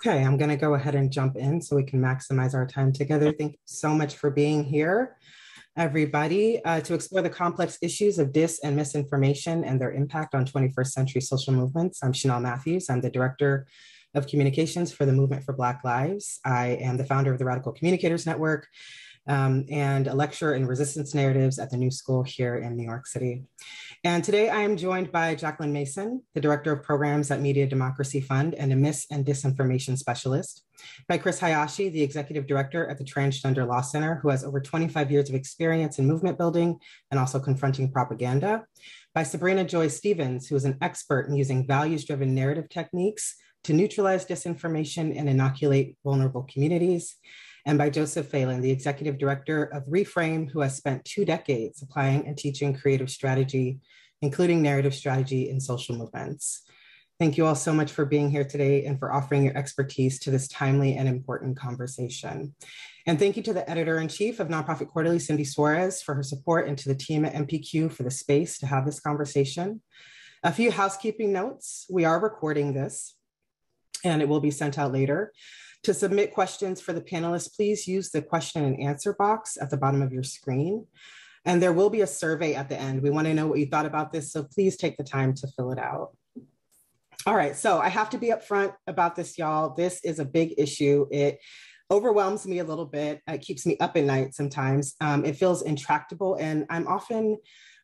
Okay, I'm going to go ahead and jump in so we can maximize our time together. Thank you so much for being here, everybody, to explore the complex issues of dis and misinformation and their impact on 21st century social movements. I'm Chanel Matthews. I'm the Director of Communications for the Movement for Black Lives. I am the founder of the Radical Communicators Network and a lecturer in resistance narratives at the New School here in New York City. And today I am joined by Jacqueline Mason, the Director of Programs at Media Democracy Fund and a Mis and Disinformation Specialist, by Chris Hayashi, the Executive Director at the Transgender Law Center, who has over 25 years of experience in movement building and also confronting propaganda, by Sabrina Joy Stevens, who is an expert in using values-driven narrative techniques to neutralize disinformation and inoculate vulnerable communities, and by Joseph Phelan, the Executive Director of Reframe, who has spent 2 decades applying and teaching creative strategy, including narrative strategy in social movements. Thank you all so much for being here today and for offering your expertise to this timely and important conversation. And thank you to the Editor-in-Chief of Nonprofit Quarterly, Cindy Suarez, for her support, and to the team at MPQ for the space to have this conversation. A few housekeeping notes. We are recording this, and it will be sent out later. To submit questions for the panelists, please use the question and answer box at the bottom of your screen. And there will be a survey at the end. We want to know what you thought about this, so please take the time to fill it out. All right, so I have to be upfront about this, y'all. This is a big issue. It overwhelms me a little bit. It keeps me up at night sometimes. It feels intractable, and I'm often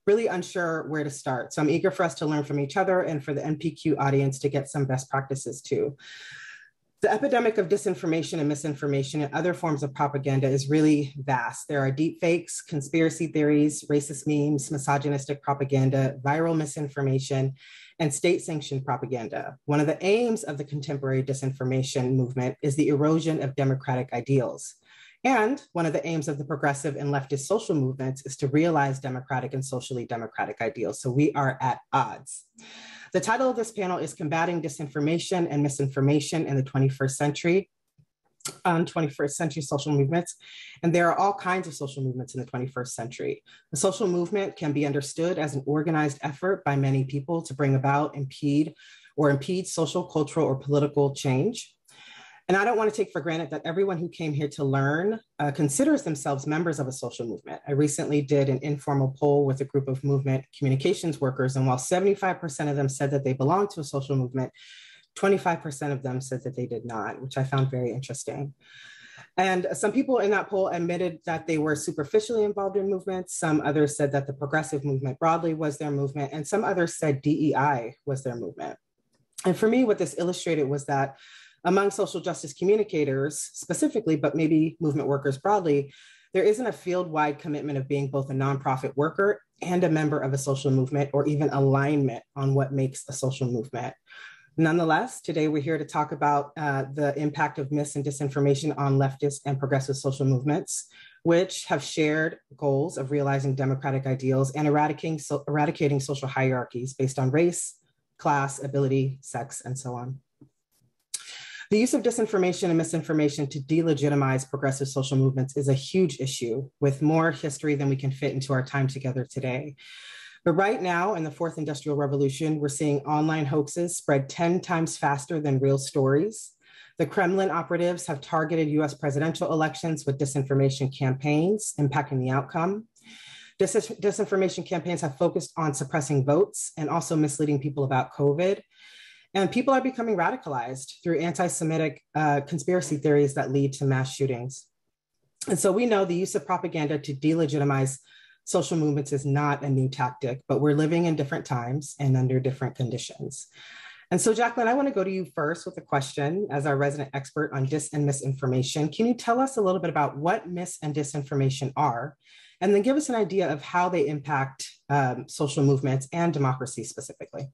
really unsure where to start. So I'm eager for us to learn from each other and for the NPQ audience to get some best practices too. The epidemic of disinformation and misinformation and other forms of propaganda is really vast. There are deep fakes, conspiracy theories, racist memes, misogynistic propaganda, viral misinformation, and state-sanctioned propaganda. One of the aims of the contemporary disinformation movement is the erosion of democratic ideals. And one of the aims of the progressive and leftist social movements is to realize democratic and socially democratic ideals. So we are at odds. The title of this panel is Combating Disinformation and Misinformation in the 21st Century, 21st Century Social Movements. And there are all kinds of social movements in the 21st century. The social movement can be understood as an organized effort by many people to bring about, impede social, cultural, or political change. And I don't want to take for granted that everyone who came here to learn considers themselves members of a social movement. I recently did an informal poll with a group of movement communications workers, and while 75% of them said that they belonged to a social movement, 25% of them said that they did not, which I found very interesting. And some people in that poll admitted that they were superficially involved in movements. Some others said that the progressive movement broadly was their movement, and some others said DEI was their movement. And for me, what this illustrated was that among social justice communicators specifically, but maybe movement workers broadly, there isn't a field-wide commitment of being both a nonprofit worker and a member of a social movement, or even alignment on what makes a social movement. Nonetheless, today we're here to talk about the impact of mis and disinformation on leftist and progressive social movements, which have shared goals of realizing democratic ideals and eradicating social hierarchies based on race, class, ability, sex, and so on. The use of disinformation and misinformation to delegitimize progressive social movements is a huge issue with more history than we can fit into our time together today. But right now, in the fourth industrial revolution, we're seeing online hoaxes spread 10 times faster than real stories. The Kremlin operatives have targeted US presidential elections with disinformation campaigns, impacting the outcome. Disinformation campaigns have focused on suppressing votes and also misleading people about COVID. And people are becoming radicalized through anti-Semitic conspiracy theories that lead to mass shootings. And so we know the use of propaganda to delegitimize social movements is not a new tactic, but we're living in different times and under different conditions. And so Jacqueline, I want to go to you first with a question as our resident expert on dis and misinformation. Can you tell us a little bit about what mis and disinformation are, and then give us an idea of how they impact social movements and democracy specifically?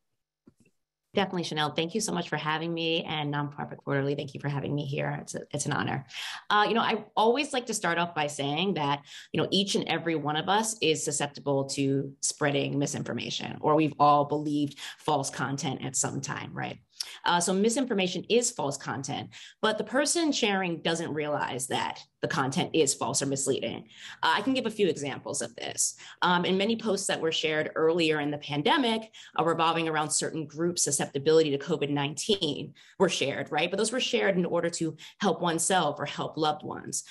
Definitely, Chanel. Thank you so much for having me, and Nonprofit Quarterly, thank you for having me here. It's an honor. I always like to start off by saying that, each and every one of us is susceptible to spreading misinformation, or we've all believed false content at some time, right? So misinformation is false content, but the person sharing doesn't realize that the content is false or misleading. I can give a few examples of this. In many posts that were shared earlier in the pandemic revolving around certain groups' susceptibility to COVID-19 were shared, right? But those were shared in order to help oneself or help loved ones.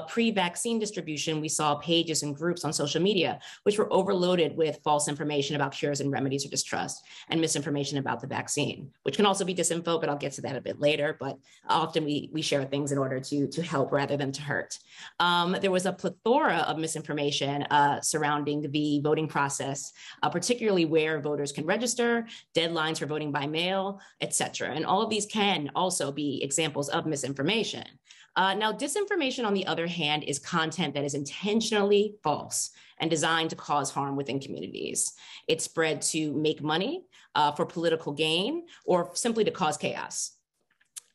Pre-vaccine distribution, we saw pages and groups on social media which were overloaded with false information about cures and remedies or distrust, and misinformation about the vaccine, which can also be disinfo, but I'll get to that a bit later. But often we share things in order to help rather than to hurt. There was a plethora of misinformation surrounding the voting process, particularly where voters can register, deadlines for voting by mail, etc. And all of these can also be examples of misinformation. Now, disinformation, on the other hand, is content that is intentionally false and designed to cause harm within communities. It's spread to make money, for political gain, or simply to cause chaos.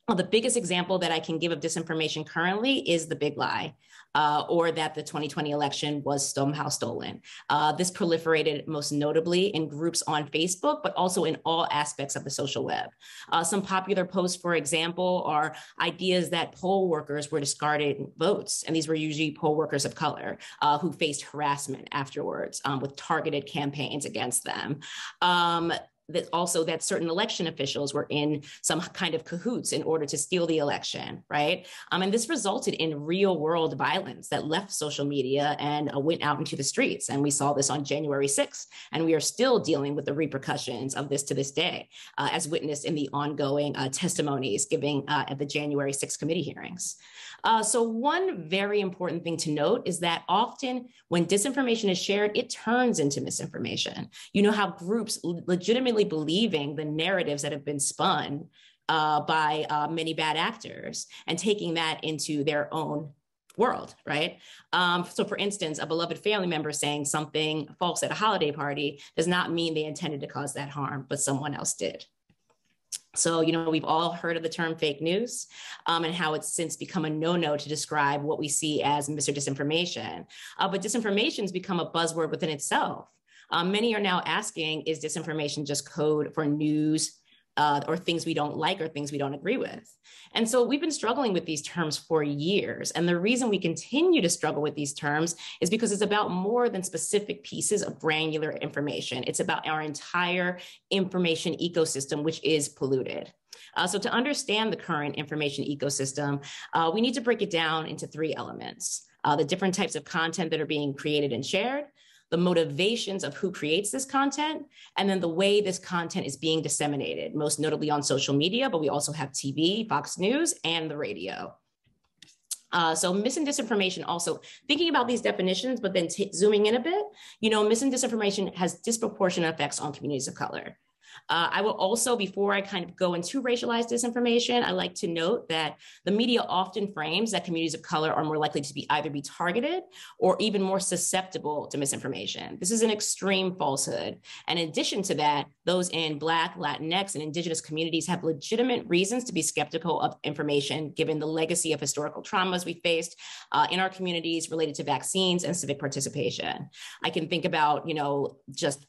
Well, the biggest example that I can give of disinformation currently is the big lie, or that the 2020 election was somehow stolen. This proliferated most notably in groups on Facebook, but also in all aspects of the social web. Some popular posts, for example, are ideas that poll workers were discarding votes, and these were usually poll workers of color who faced harassment afterwards with targeted campaigns against them. That certain election officials were in some kind of cahoots in order to steal the election, right? And this resulted in real world violence that left social media and went out into the streets. And we saw this on January 6th, and we are still dealing with the repercussions of this to this day, as witnessed in the ongoing testimonies giving at the January 6th committee hearings. So one very important thing to note is that often when disinformation is shared, it turns into misinformation. You know how groups legitimately believing the narratives that have been spun by many bad actors and taking that into their own world, right? So for instance, a beloved family member saying something false at a holiday party does not mean they intended to cause that harm, but someone else did. So, we've all heard of the term fake news and how it's since become a no-no to describe what we see as mis or disinformation. But disinformation has become a buzzword within itself. Many are now asking, is disinformation just code for news or things we don't like or things we don't agree with? And so we've been struggling with these terms for years. And the reason we continue to struggle with these terms is because it's about more than specific pieces of granular information. It's about our entire information ecosystem, which is polluted. So to understand the current information ecosystem, we need to break it down into three elements: the different types of content that are being created and shared, the motivations of who creates this content, and then the way this content is being disseminated, most notably on social media, but we also have TV, Fox News, and the radio. So mis and disinformation also, thinking about these definitions, but then zooming in a bit, mis and disinformation has disproportionate effects on communities of color. I will also, before I kind of go into racialized disinformation, I like to note that the media often frames that communities of color are more likely to either be targeted or even more susceptible to misinformation. This is an extreme falsehood. And in addition to that, those in Black, Latinx, and Indigenous communities have legitimate reasons to be skeptical of information, given the legacy of historical traumas we faced in our communities related to vaccines and civic participation. I can think about, just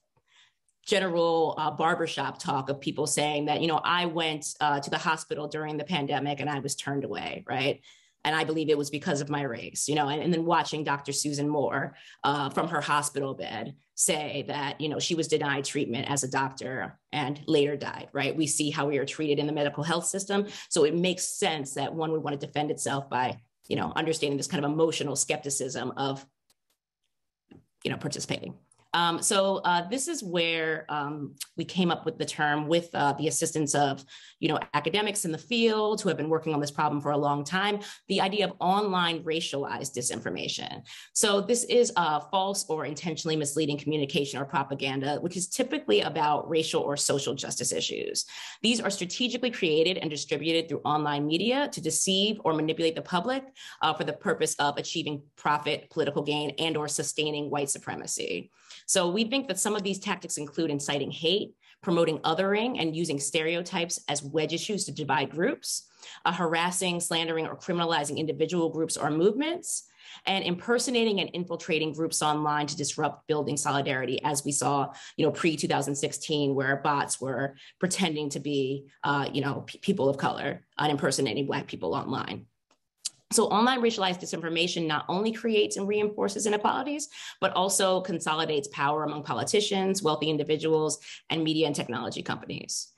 general barbershop talk of people saying that, I went to the hospital during the pandemic and I was turned away, right? And I believe it was because of my race, and then watching Dr. Susan Moore from her hospital bed say that, she was denied treatment as a doctor and later died, right? We see how we are treated in the medical health system. So it makes sense that one would want to defend itself by, understanding this kind of emotional skepticism of, participating. So this is where we came up with the term with the assistance of, academics in the field who have been working on this problem for a long time, the idea of online racialized disinformation. So this is false or intentionally misleading communication or propaganda, which is typically about racial or social justice issues. These are strategically created and distributed through online media to deceive or manipulate the public for the purpose of achieving profit, political gain, and or sustaining white supremacy. So we think that some of these tactics include inciting hate, promoting othering, and using stereotypes as wedge issues to divide groups, harassing, slandering, or criminalizing individual groups or movements, and impersonating and infiltrating groups online to disrupt building solidarity, as we saw, pre-2016, where bots were pretending to be, people of color and impersonating Black people online. So online racialized disinformation not only creates and reinforces inequalities, but also consolidates power among politicians, wealthy individuals, and media and technology companies.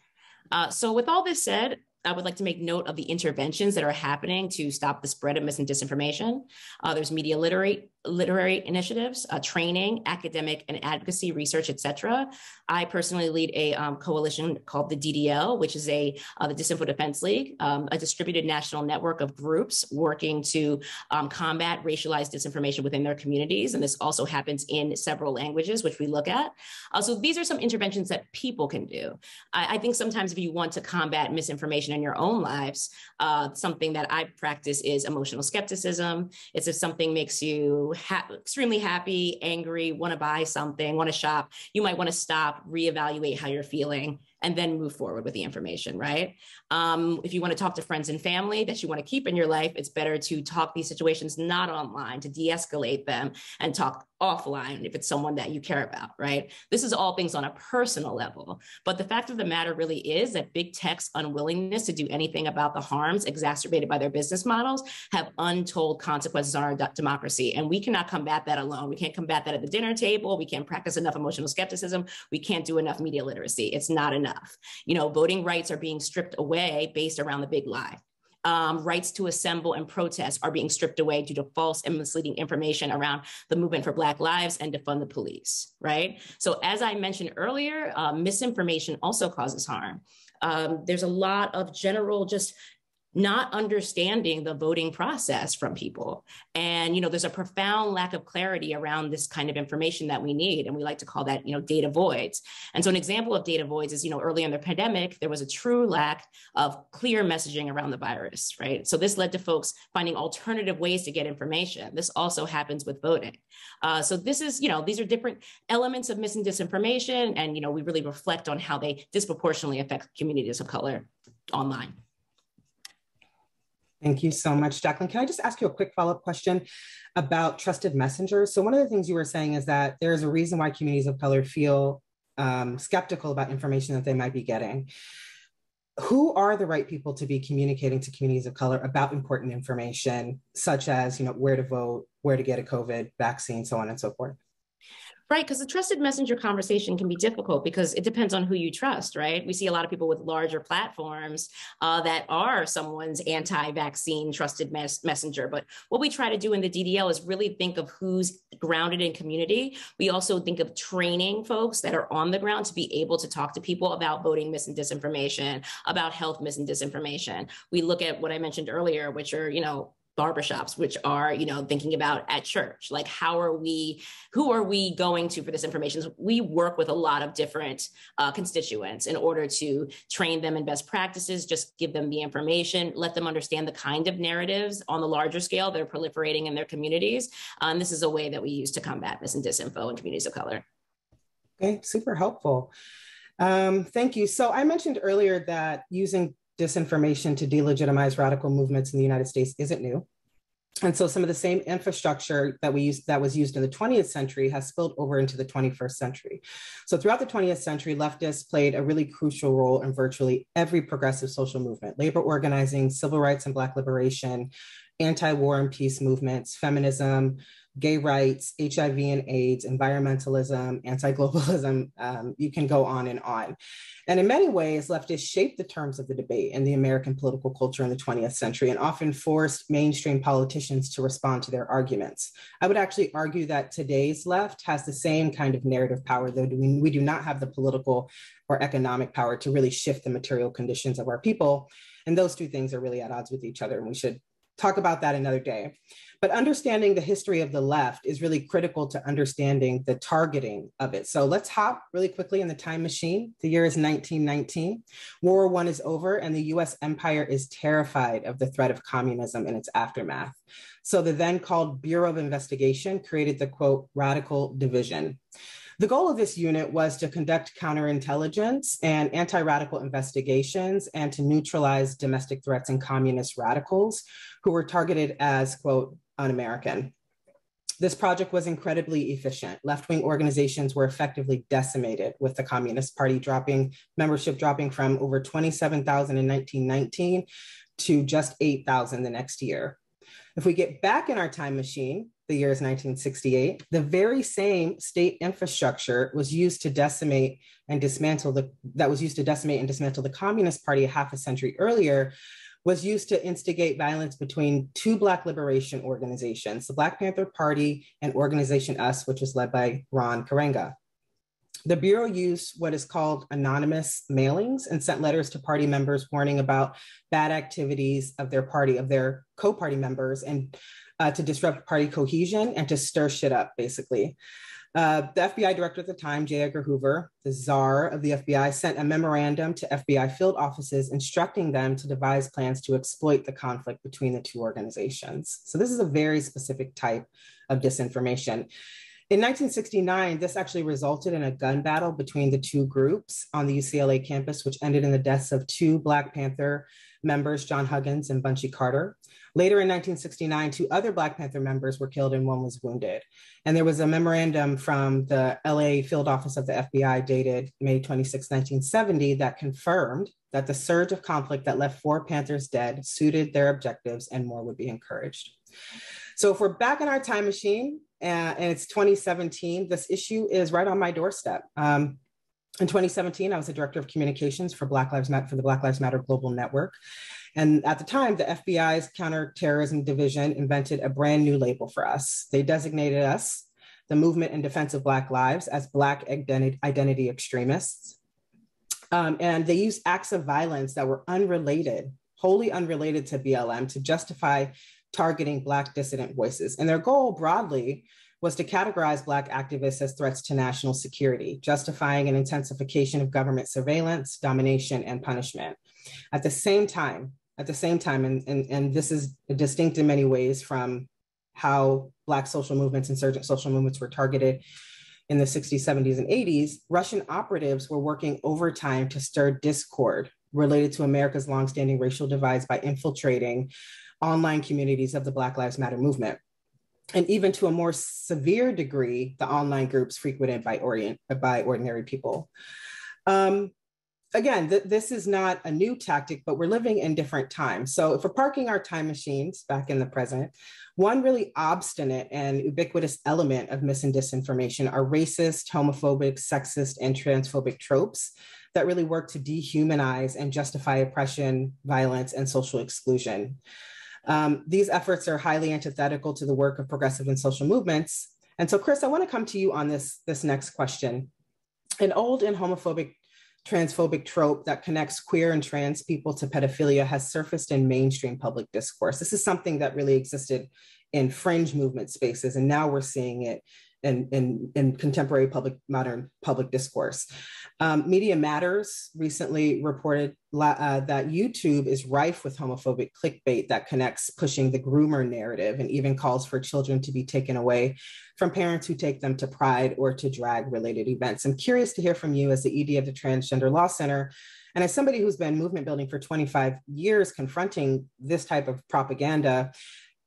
So with all this said, I would like to make note of the interventions that are happening to stop the spread of mis and disinformation. There's media literary initiatives, training, academic and advocacy research, et cetera. I personally lead a coalition called the DDL, which is the Disinfo Defense League, a distributed national network of groups working to combat racialized disinformation within their communities. And this also happens in several languages, which we look at. So these are some interventions that people can do. I think sometimes if you want to combat misinformation in your own lives, something that I practice is emotional skepticism. It's if something makes you extremely happy, angry, want to buy something, want to shop, you might want to stop, reevaluate how you're feeling, and then move forward with the information, right? If you want to talk to friends and family that you want to keep in your life, it's better to talk these situations not online, to de-escalate them and talk offline if it's someone that you care about, right? This is all things on a personal level. But the fact of the matter really is that big tech's unwillingness to do anything about the harms exacerbated by their business models have untold consequences on our democracy. And we cannot combat that alone. We can't combat that at the dinner table. We can't practice enough emotional skepticism. We can't do enough media literacy. It's not enough. You know, voting rights are being stripped away based around the big lie. Rights to assemble and protest are being stripped away due to false and misleading information around the movement for Black lives and defund the police, right? So as I mentioned earlier, misinformation also causes harm. There's a lot of general just not understanding the voting process from people. And, you know, there's a profound lack of clarity around this kind of information that we need. And we like to call that, you know, data voids. And so an example of data voids is, you know, early in the pandemic, there was a true lack of clear messaging around the virus, right? So this led to folks finding alternative ways to get information. This also happens with voting. So this is, you know, these are different elements of mis and disinformation. And, you know, we really reflect on how they disproportionately affect communities of color online. Thank you so much, Jacqueline. Can I just ask you a quick follow-up question about trusted messengers? So one of the things you were saying is that there's a reason why communities of color feel skeptical about information that they might be getting. Who are the right people to be communicating to communities of color about important information, such as, you know, where to vote, where to get a COVID vaccine, so on and so forth? Right, because the trusted messenger conversation can be difficult because it depends on who you trust, right? We see a lot of people with larger platforms that are someone's anti-vaccine trusted messenger. But what we try to do in the DDL is really think of who's grounded in community. We also think of training folks that are on the ground to be able to talk to people about voting mis and disinformation, about health mis and disinformation. We look at what I mentioned earlier, which are, you know, barbershops, which are, you know, thinking about at church, like who are we going to for this information? So we work with a lot of different constituents in order to train them in best practices, just give them the information, let them understand the kind of narratives on the larger scale that are proliferating in their communities. And this is a way that we use to combat mis and disinfo in communities of color. Okay, super helpful. Thank you. So I mentioned earlier that using disinformation to delegitimize radical movements in the United States isn't new. And so some of the same infrastructure that was used in the 20th century has spilled over into the 21st century. So throughout the 20th century, leftists played a really crucial role in virtually every progressive social movement: labor organizing, civil rights and Black liberation, anti-war and peace movements, feminism, gay rights, HIV and AIDS, environmentalism, anti-globalism. You can go on and on. And in many ways, leftists shaped the terms of the debate in the American political culture in the 20th century and often forced mainstream politicians to respond to their arguments. I would actually argue that today's left has the same kind of narrative power, though we do not have the political or economic power to really shift the material conditions of our people. And those two things are really at odds with each other, and we should talk about that another day. But understanding the history of the left is really critical to understanding the targeting of it. So let's hop really quickly in the time machine. The year is 1919. World War I is over, and the US empire is terrified of the threat of communism and its aftermath. So the then called Bureau of Investigation created the, quote, radical division. The goal of this unit was to conduct counterintelligence and anti-radical investigations and to neutralize domestic threats and communist radicals who were targeted as, quote, un-American. This project was incredibly efficient. Left-wing organizations were effectively decimated, with the Communist Party membership dropping from over 27,000 in 1919 to just 8,000 the next year. If we get back in our time machine, the year is 1968, the very same state infrastructure was used to decimate and dismantle the Communist Party a half a century earlier, was used to instigate violence between two Black liberation organizations, the Black Panther Party and Organization US, which was led by Ron Karenga. The Bureau used what is called anonymous mailings and sent letters to party members warning about bad activities of their party, of their co-party members, and to disrupt party cohesion and to stir shit up, basically. The FBI director at the time, J. Edgar Hoover, the czar of the FBI, sent a memorandum to FBI field offices instructing them to devise plans to exploit the conflict between the two organizations. So this is a very specific type of disinformation. In 1969, this actually resulted in a gun battle between the two groups on the UCLA campus, which ended in the deaths of two Black Panther members, John Huggins and Bunchy Carter. Later in 1969, two other Black Panther members were killed and one was wounded. And there was a memorandum from the LA field office of the FBI dated May 26, 1970, that confirmed that the surge of conflict that left 4 Panthers dead suited their objectives and more would be encouraged. So if we're back in our time machine, and it's 2017, this issue is right on my doorstep. In 2017, I was the director of communications for the Black Lives Matter Global Network. And at the time, the FBI's counterterrorism division invented a brand new label for us. They designated us, the Movement in Defense of Black Lives, as Black identity extremists. And they used acts of violence that were unrelated, wholly unrelated to BLM, to justify targeting Black dissident voices. And their goal broadly was to categorize Black activists as threats to national security, justifying an intensification of government surveillance, domination, and punishment. At the same time, and this is distinct in many ways from how Black social movements, insurgent social movements were targeted in the 60s, 70s, and 80s, Russian operatives were working overtime to stir discord related to America's longstanding racial divides by infiltrating online communities of the Black Lives Matter movement. And even to a more severe degree, the online groups frequented by ordinary people. Again, this is not a new tactic, but we're living in different times. So if we're parking our time machines back in the present, one really obstinate and ubiquitous element of mis and disinformation are racist, homophobic, sexist, and transphobic tropes that really work to dehumanize and justify oppression, violence, and social exclusion. These efforts are highly antithetical to the work of progressive and social movements. And so, Chris, I want to come to you on this next question. An old and homophobic, transphobic trope that connects queer and trans people to pedophilia has surfaced in mainstream public discourse. This is something that really existed in fringe movement spaces, and now we're seeing it in contemporary modern public discourse. Media Matters recently reported that YouTube is rife with homophobic clickbait that connects pushing the groomer narrative and even calls for children to be taken away from parents who take them to Pride or to drag related events. I'm curious to hear from you as the ED of the Transgender Law Center, and as somebody who's been movement building for 25 years, confronting this type of propaganda.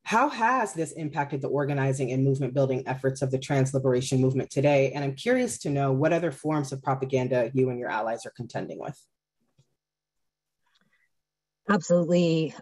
How has this impacted the organizing and movement building efforts of the trans liberation movement today? And I'm curious to know what other forms of propaganda you and your allies are contending with. Absolutely.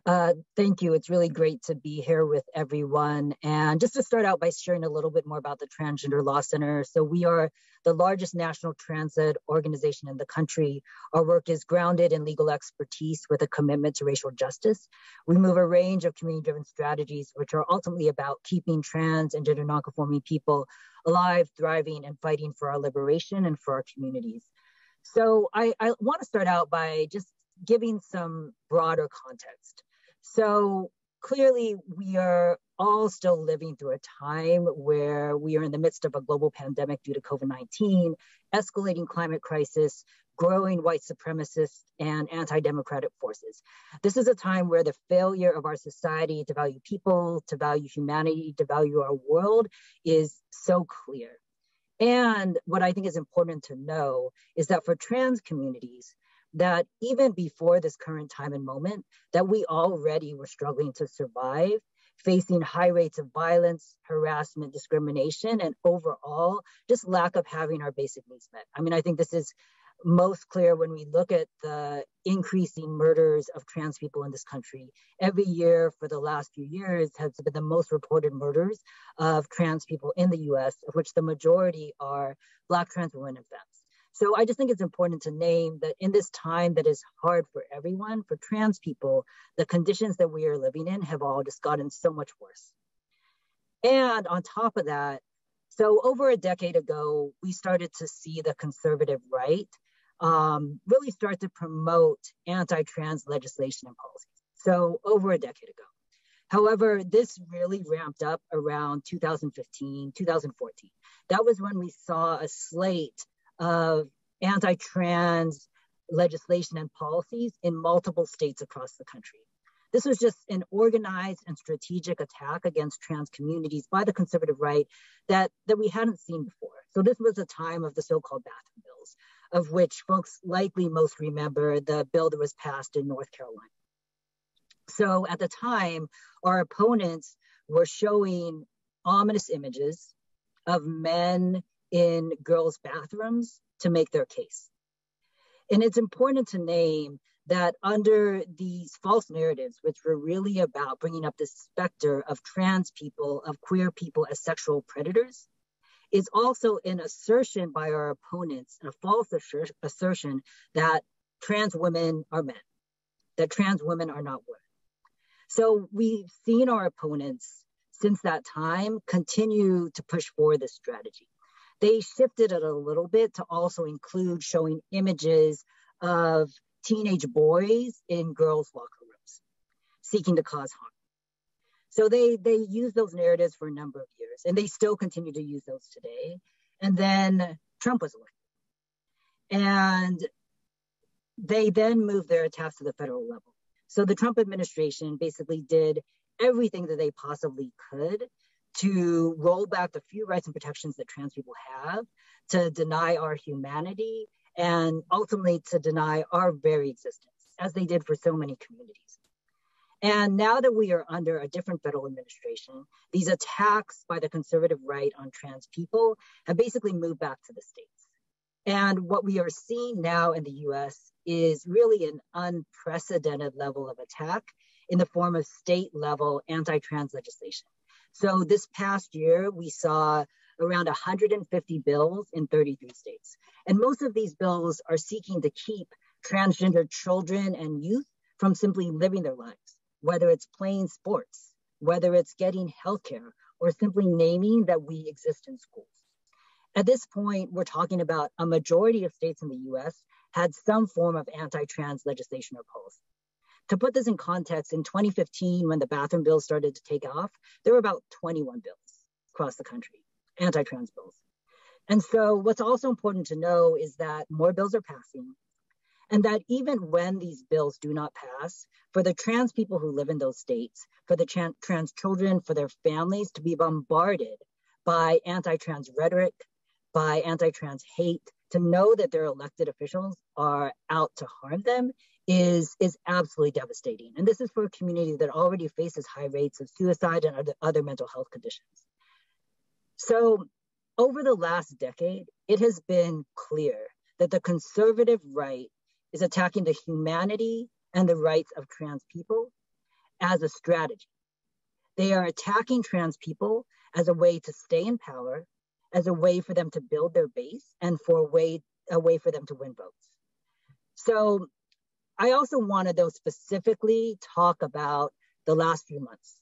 Thank you. It's really great to be here with everyone. And just to start out by sharing a little bit more about the Transgender Law Center. So we are the largest national trans-led organization in the country. Our work is grounded in legal expertise with a commitment to racial justice. We move a range of community-driven strategies, which are ultimately about keeping trans and gender nonconforming people alive, thriving, and fighting for our liberation and for our communities. So I want to start out by just giving some broader context. So clearly we are all still living through a time where we are in the midst of a global pandemic due to COVID-19, escalating climate crisis, growing white supremacist and anti-democratic forces. This is a time where the failure of our society to value people, to value humanity, to value our world is so clear. And what I think is important to know is that for trans communities, that even before this current time and moment, that we already were struggling to survive, facing high rates of violence, harassment, discrimination, and overall, just lack of having our basic needs met. I mean, I think this is most clear when we look at the increasing murders of trans people in this country. Every year for the last few years has been the most reported murders of trans people in the US, of which the majority are Black trans women and femmes. So I just think it's important to name that in this time that is hard for everyone, for trans people, the conditions that we are living in have all just gotten so much worse. And on top of that, so over a decade ago, we started to see the conservative right really start to promote anti-trans legislation and policies. So over a decade ago. However, this really ramped up around 2015, 2014. That was when we saw a slate of anti-trans legislation and policies in multiple states across the country. This was just an organized and strategic attack against trans communities by the conservative right that we hadn't seen before. So this was a time of the so-called bathroom bills, of which folks likely most remember the bill that was passed in North Carolina. So at the time, our opponents were showing ominous images of men in girls' bathrooms to make their case. And it's important to name that under these false narratives, which were really about bringing up this specter of trans people, of queer people as sexual predators, is also an assertion by our opponents, a false assertion that trans women are men, that trans women are not women. So we've seen our opponents since that time continue to push forward this strategy. They shifted it a little bit to also include showing images of teenage boys in girls' locker rooms seeking to cause harm. So they used those narratives for a number of years, and they still continue to use those today. And then Trump was elected. And they then moved their attacks to the federal level. So the Trump administration basically did everything that they possibly could to roll back the few rights and protections that trans people have, to deny our humanity, and ultimately to deny our very existence, as they did for so many communities. And now that we are under a different federal administration, these attacks by the conservative right on trans people have basically moved back to the states. And what we are seeing now in the US is really an unprecedented level of attack in the form of state level anti-trans legislation. So this past year, we saw around 150 bills in 33 states. And most of these bills are seeking to keep transgender children and youth from simply living their lives, whether it's playing sports, whether it's getting healthcare, or simply naming that we exist in schools. At this point, we're talking about a majority of states in the US had some form of anti-trans legislation or policy. To put this in context, in 2015, when the bathroom bills started to take off, there were about 21 bills across the country, anti-trans bills. And so what's also important to know is that more bills are passing, and that even when these bills do not pass, for the trans people who live in those states, for the trans children, for their families to be bombarded by anti-trans rhetoric, by anti-trans hate, to know that their elected officials are out to harm them is absolutely devastating. And this is for a community that already faces high rates of suicide and other mental health conditions. So over the last decade, it has been clear that the conservative right is attacking the humanity and the rights of trans people as a strategy. They are attacking trans people as a way to stay in power, as a way for them to build their base, and for a way for them to win votes. So I also want to, though, specifically talk about the last few months,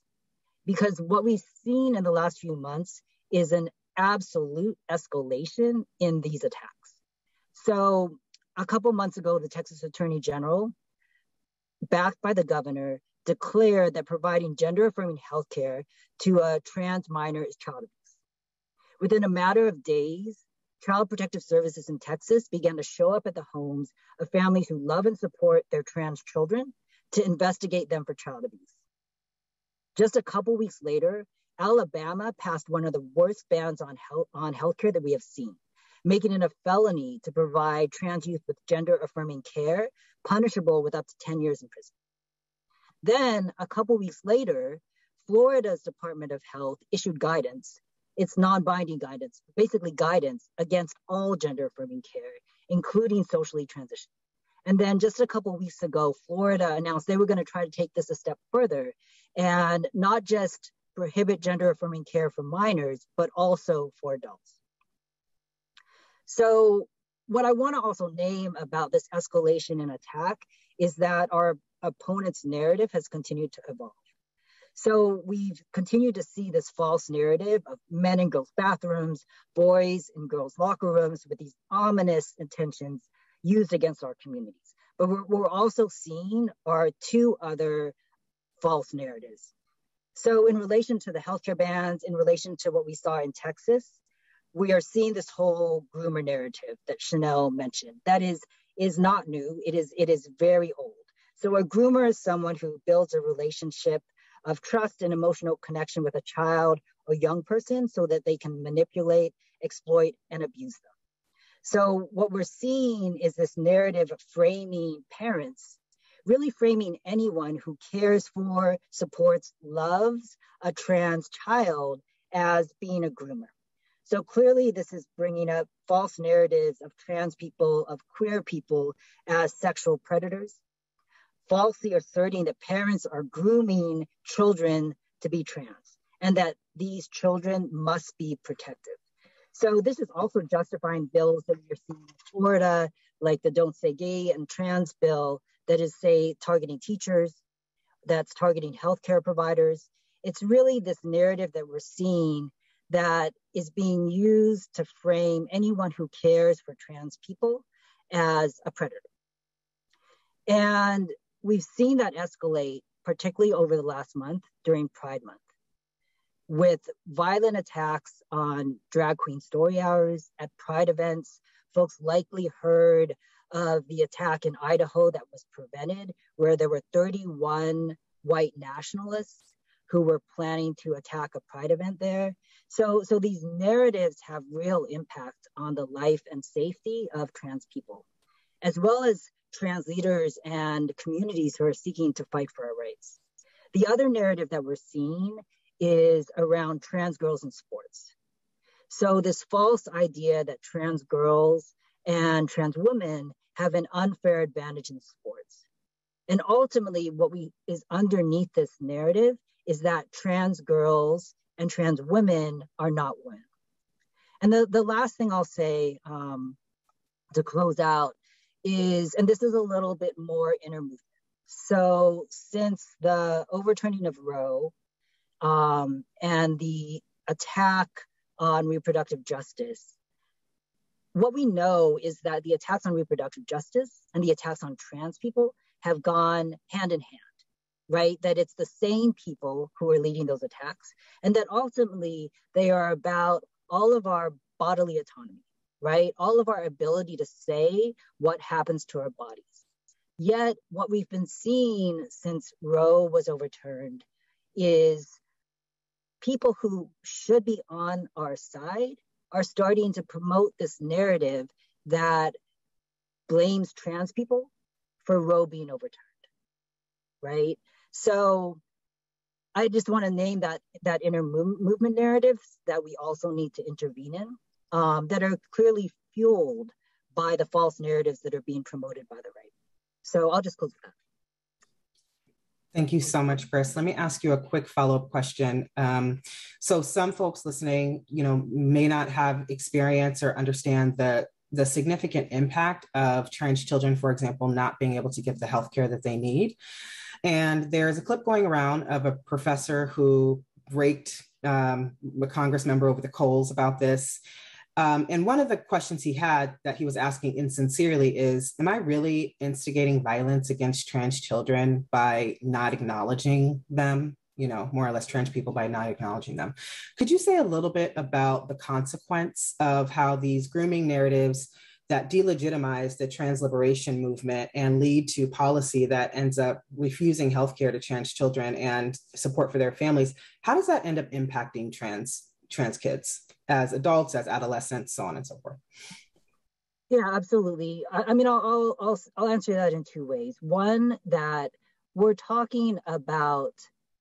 because what we've seen in the last few months is an absolute escalation in these attacks. So a couple months ago, the Texas Attorney General, backed by the governor, declared that providing gender-affirming healthcare to a trans minor is child abuse. Within a matter of days, Child Protective Services in Texas began to show up at the homes of families who love and support their trans children to investigate them for child abuse. Just a couple weeks later, Alabama passed one of the worst bans on healthcare that we have seen, making it a felony to provide trans youth with gender-affirming care, punishable with up to 10 years in prison. Then, a couple weeks later, Florida's Department of Health issued guidance. It's non-binding guidance, basically guidance against all gender-affirming care, including socially transitioned. And then just a couple of weeks ago, Florida announced they were going to try to take this a step further and not just prohibit gender affirming care for minors, but also for adults. So what I want to also name about this escalation and attack is that our opponent's narrative has continued to evolve. So we've continued to see this false narrative of men in girls' bathrooms, boys in girls' locker rooms with these ominous intentions used against our communities. But we're also seeing are two other false narratives. So in relation to the healthcare bans, in relation to what we saw in Texas, we are seeing this whole groomer narrative that Chanel mentioned. That is not new. It is very old. So a groomer is someone who builds a relationship of trust and emotional connection with a child or young person so that they can manipulate, exploit, and abuse them. So what we're seeing is this narrative of framing parents, really framing anyone who cares for, supports, loves a trans child as being a groomer. So clearly this is bringing up false narratives of trans people, of queer people as sexual predators, falsely asserting that parents are grooming children to be trans and that these children must be protected. So this is also justifying bills that we're seeing in Florida, like the Don't Say Gay and Trans bill that is, say, targeting teachers, that's targeting healthcare providers. It's really this narrative that we're seeing that is being used to frame anyone who cares for trans people as a predator. And we've seen that escalate, particularly over the last month during Pride Month, with violent attacks on drag queen story hours at Pride events. Folks likely heard of the attack in Idaho that was prevented, where there were 31 white nationalists who were planning to attack a Pride event there. So these narratives have real impact on the life and safety of trans people, as well as trans leaders and communities who are seeking to fight for our rights. The other narrative that we're seeing is around trans girls in sports. So this false idea that trans girls and trans women have an unfair advantage in sports. And ultimately what is underneath this narrative is that trans girls and trans women are not women. And the last thing I'll say to close out is, and this is a little bit more intermovement. So since the overturning of Roe and the attack on reproductive justice, what we know is that the attacks on reproductive justice and the attacks on trans people have gone hand in hand, right? That it's the same people who are leading those attacks, and that ultimately they are about all of our bodily autonomy, right? All of our ability to say what happens to our bodies. Yet what we've been seeing since Roe was overturned is people who should be on our side are starting to promote this narrative that blames trans people for Roe being overturned, right? So I just want to name that inner movement narratives that we also need to intervene in, that are clearly fueled by the false narratives that are being promoted by the right. So I'll just close with that. Thank you so much, Chris. Let me ask you a quick follow-up question. So some folks listening, may not have experience or understand the significant impact of trans children, for example, not being able to get the healthcare that they need. And there's a clip going around of a professor who raked a Congress member over the coals about this. And one of the questions he had that he was asking insincerely is, am I really instigating violence against trans children by not acknowledging them? More or less trans people by not acknowledging them. Could you say a little bit about the consequence of how these grooming narratives that delegitimize the trans liberation movement and lead to policy that ends up refusing healthcare to trans children and support for their families, how does that end up impacting trans kids as adults, as adolescents, so on and so forth? Yeah, absolutely. I mean, I'll answer that in two ways. One, that we're talking about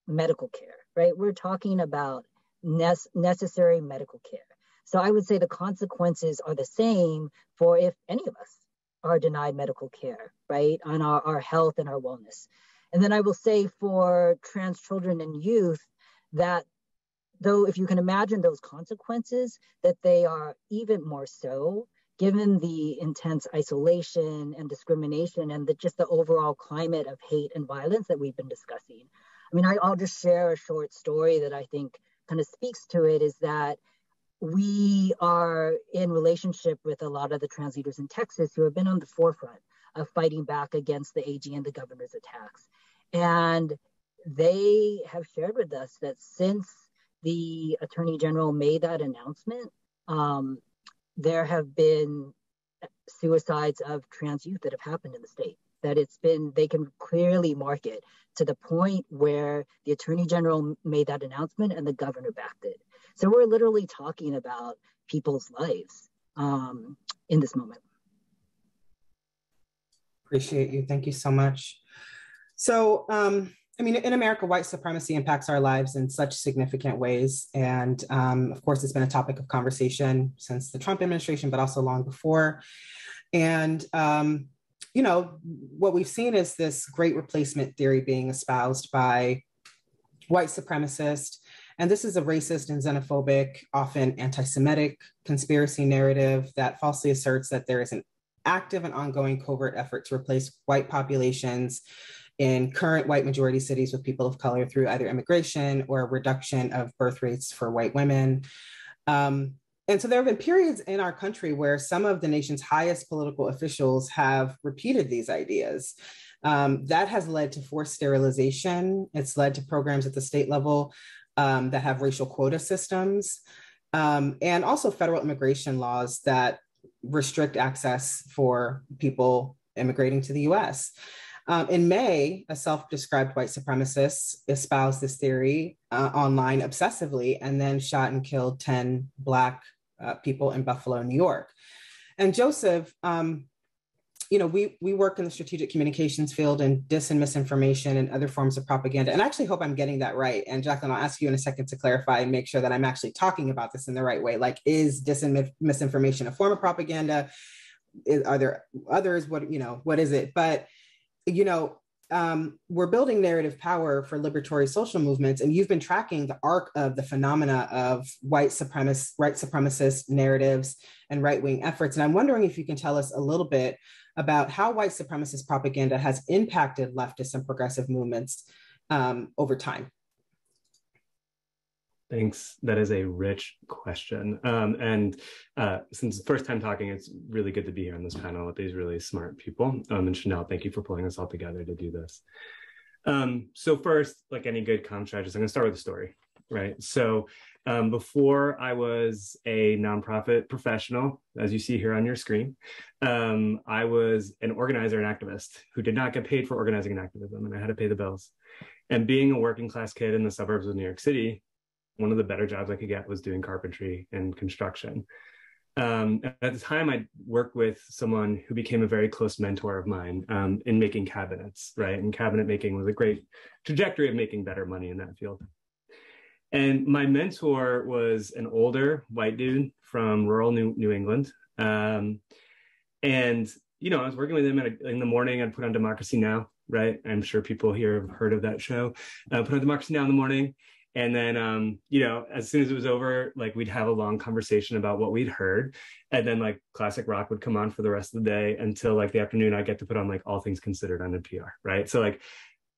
medical care, right? We're talking about necessary medical care. So I would say the consequences are the same for if any of us are denied medical care, right, on our health and our wellness. And then I will say for trans children and youth that though if you can imagine those consequences, that they are even more so given the intense isolation and discrimination and just the overall climate of hate and violence that we've been discussing. I mean, I'll just share a short story that I think kind of speaks to it, is that we are in relationship with a lot of the trans leaders in Texas who have been on the forefront of fighting back against the AG and the governor's attacks. And they have shared with us that since the Attorney General made that announcement, there have been suicides of trans youth that have happened in the state. That they can clearly mark it to the point where the Attorney General made that announcement and the governor backed it. So we're literally talking about people's lives in this moment. Appreciate you. Thank you so much. So, I mean, in America, white supremacy impacts our lives in such significant ways. And of course, it's been a topic of conversation since the Trump administration, but also long before. And, you know, what we've seen is this great replacement theory being espoused by white supremacists. And this is a racist and xenophobic, often anti-Semitic conspiracy narrative that falsely asserts that there is an active and ongoing covert effort to replace white populations in current white majority cities with people of color through either immigration or a reduction of birth rates for white women. And so there have been periods in our country where some of the nation's highest political officials have repeated these ideas. That has led to forced sterilization. It's led to programs at the state level that have racial quota systems, and also federal immigration laws that restrict access for people immigrating to the US. In May, a self-described white supremacist espoused this theory online obsessively and then shot and killed 10 Black people in Buffalo, New York. And Joseph, you know, we work in the strategic communications field and dis and misinformation and other forms of propaganda. And I actually hope I'm getting that right. And Jacqueline, I'll ask you in a second to clarify and make sure that I'm actually talking about this in the right way. Like, is dis and misinformation a form of propaganda? Are there others? What is it? But we're building narrative power for liberatory social movements, and you've been tracking the arc of the phenomena of white supremacist narratives and right-wing efforts. And I'm wondering if you can tell us a little bit about how white supremacist propaganda has impacted leftist and progressive movements over time. Thanks. That is a rich question. Since the first time talking, it's really good to be here on this panel with these really smart people. And Chanel, thank you for pulling us all together to do this. So first, like any good comm strategist, I'm gonna start with a story, right? So before I was a nonprofit professional, as you see here on your screen, I was an organizer and activist who did not get paid for organizing and activism, and I had to pay the bills. And being a working class kid in the suburbs of New York City, one of the better jobs I could get was doing carpentry and construction. At the time, I worked with someone who became a very close mentor of mine in making cabinets, right? And cabinet making was a great trajectory of making better money in that field. And my mentor was an older white dude from rural New England. I was working with him in the morning. I'd put on Democracy Now!, right? I'm sure people here have heard of that show. Put on Democracy Now! In the morning. And then, as soon as it was over, like we'd have a long conversation about what we'd heard. And then like classic rock would come on for the rest of the day until like the afternoon. I get to put on like All Things Considered on NPR, right? So like,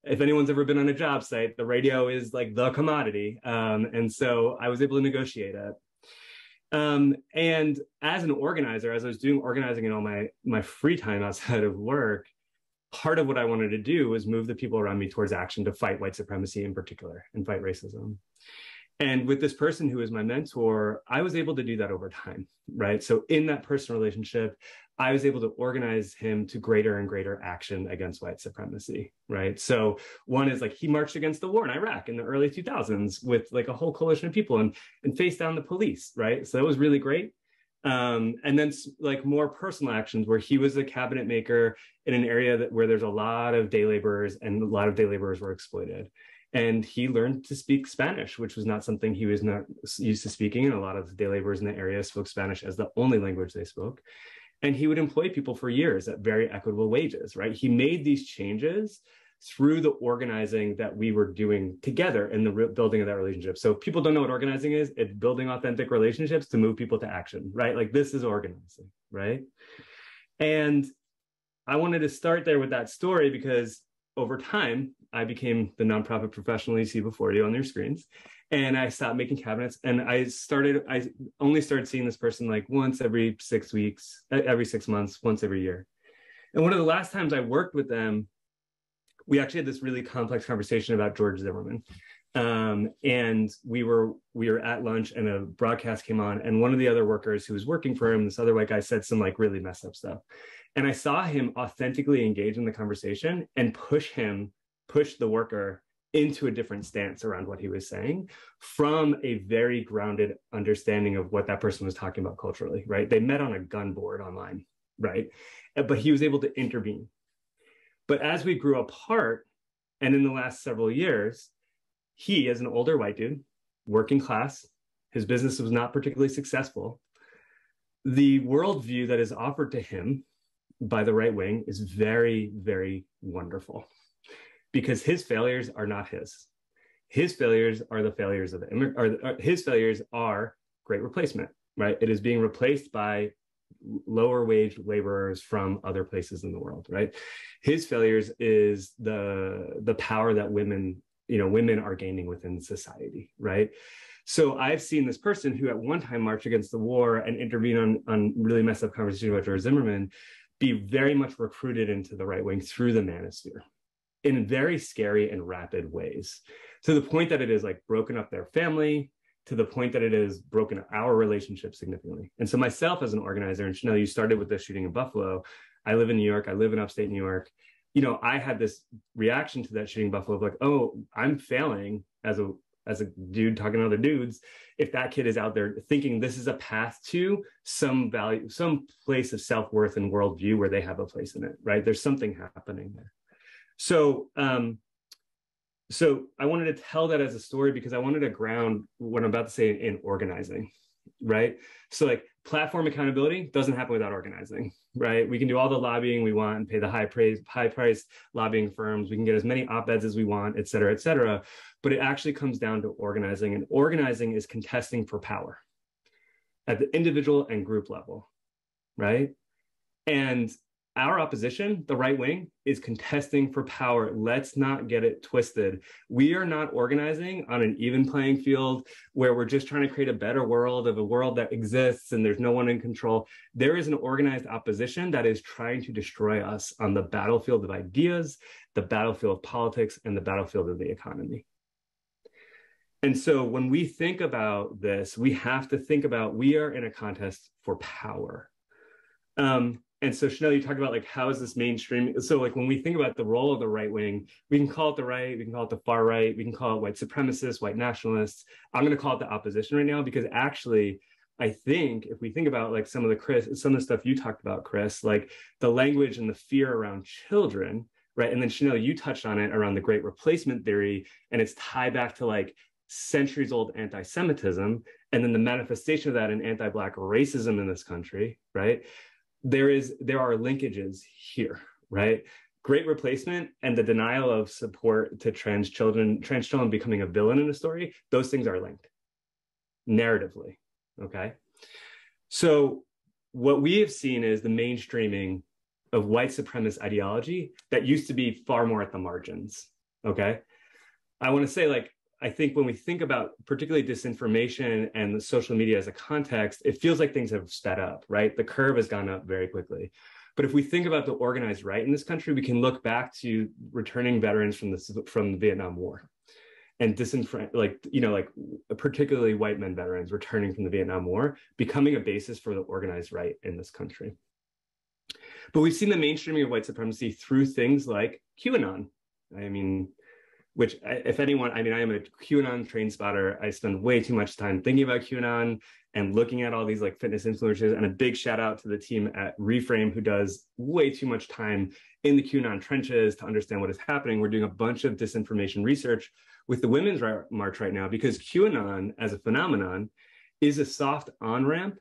if anyone's ever been on a job site, the radio is like the commodity. And so I was able to negotiate it. And as an organizer, as I was doing organizing in all my free time outside of work, part of what I wanted to do was move the people around me towards action to fight white supremacy in particular and fight racism. And with this person who is my mentor, I was able to do that over time, right? So in that personal relationship, I was able to organize him to greater and greater action against white supremacy, right? So one is like he marched against the war in Iraq in the early 2000s with like a whole coalition of people and faced down the police, right? So that was really great. And then like more personal actions where he was a cabinet maker in an area where there's a lot of day laborers and a lot of day laborers were exploited. And he learned to speak Spanish, which was not something he was not used to speaking. And a lot of day laborers in the area spoke Spanish as the only language they spoke. And he would employ people for years at very equitable wages, right? He made these changes through the organizing that we were doing together in the building of that relationship. So if people don't know what organizing is, it's building authentic relationships to move people to action, right? Like this is organizing, right? And I wanted to start there with that story because over time, I became the nonprofit professional you see before you on your screens. And I stopped making cabinets. And I only started seeing this person like once every 6 weeks, every 6 months, once every year. And one of the last times I worked with them, we actually had this really complex conversation about George Zimmerman. And we were at lunch and a broadcast came on, and one of the other workers who was working for him, this other white guy, said some like really messed up stuff. And I saw him authentically engage in the conversation and push the worker into a different stance around what he was saying from a very grounded understanding of what that person was talking about culturally, right? They met on a gun board online, right? But he was able to intervene. But as we grew apart, and in the last several years, he, as an older white dude, working class, his business was not particularly successful. The worldview that is offered to him by the right wing is very, very wonderful because his failures are not his. His failures are the failures of his failures are great replacement, right? It is being replaced by lower wage laborers from other places in the world, right? His failures is the power that women are gaining within society, right? So I've seen this person who at one time marched against the war and intervened on really messed up conversation about George Zimmerman be very much recruited into the right wing through the manosphere in very scary and rapid ways, to the point that it is like broken up their family, to the point that it has broken our relationship significantly. And so myself as an organizer, and Chanel, you started with the shooting in Buffalo. I live in New York. I live in upstate New York. I had this reaction to that shooting in Buffalo of like, oh, I'm failing as a dude talking to other dudes if that kid is out there thinking this is a path to some value, some place of self-worth and worldview where they have a place in it, right? There's something happening there. So I wanted to tell that as a story because I wanted to ground what I'm about to say in organizing, right? So like platform accountability doesn't happen without organizing, right? We can do all the lobbying we want and pay the high price lobbying firms. We can get as many op-eds as we want, et cetera, but it actually comes down to organizing, and organizing is contesting for power at the individual and group level, right? And our opposition, the right wing, is contesting for power. Let's not get it twisted. We are not organizing on an even playing field where we're just trying to create a better world, of a world that exists and there's no one in control. There is an organized opposition that is trying to destroy us on the battlefield of ideas, the battlefield of politics, and the battlefield of the economy. And so when we think about this, we have to think about we are in a contest for power. And so Chanel, you talked about like, how is this mainstream? So like when we think about the role of the right wing, we can call it the right, we can call it the far right, we can call it white supremacists, white nationalists. I'm going to call it the opposition right now, because actually, I think if we think about like some of the stuff you talked about, Chris, like the language and the fear around children, right? And then Chanel, you touched on it around the great replacement theory, and it's tied back to like centuries old anti-Semitism, and then the manifestation of that in anti-Black racism in this country, right? There are linkages here, right? Great replacement and the denial of support to trans children becoming a villain in a story, those things are linked narratively, okay? So what we have seen is the mainstreaming of white supremacist ideology that used to be far more at the margins, okay? I want to say, like, I think when we think about particularly disinformation and the social media as a context, it feels like things have sped up, right? The curve has gone up very quickly. But if we think about the organized right in this country, we can look back to returning veterans from the Vietnam War, and particularly white men veterans returning from the Vietnam War, becoming a basis for the organized right in this country. But we've seen the mainstreaming of white supremacy through things like QAnon. I mean, which, if anyone, I mean, I am a QAnon train spotter. I spend way too much time thinking about QAnon and looking at all these like fitness influencers, and a big shout out to the team at Reframe, who does way too much time in the QAnon trenches to understand what is happening. We're doing a bunch of disinformation research with the Women's March right now, because QAnon as a phenomenon is a soft on-ramp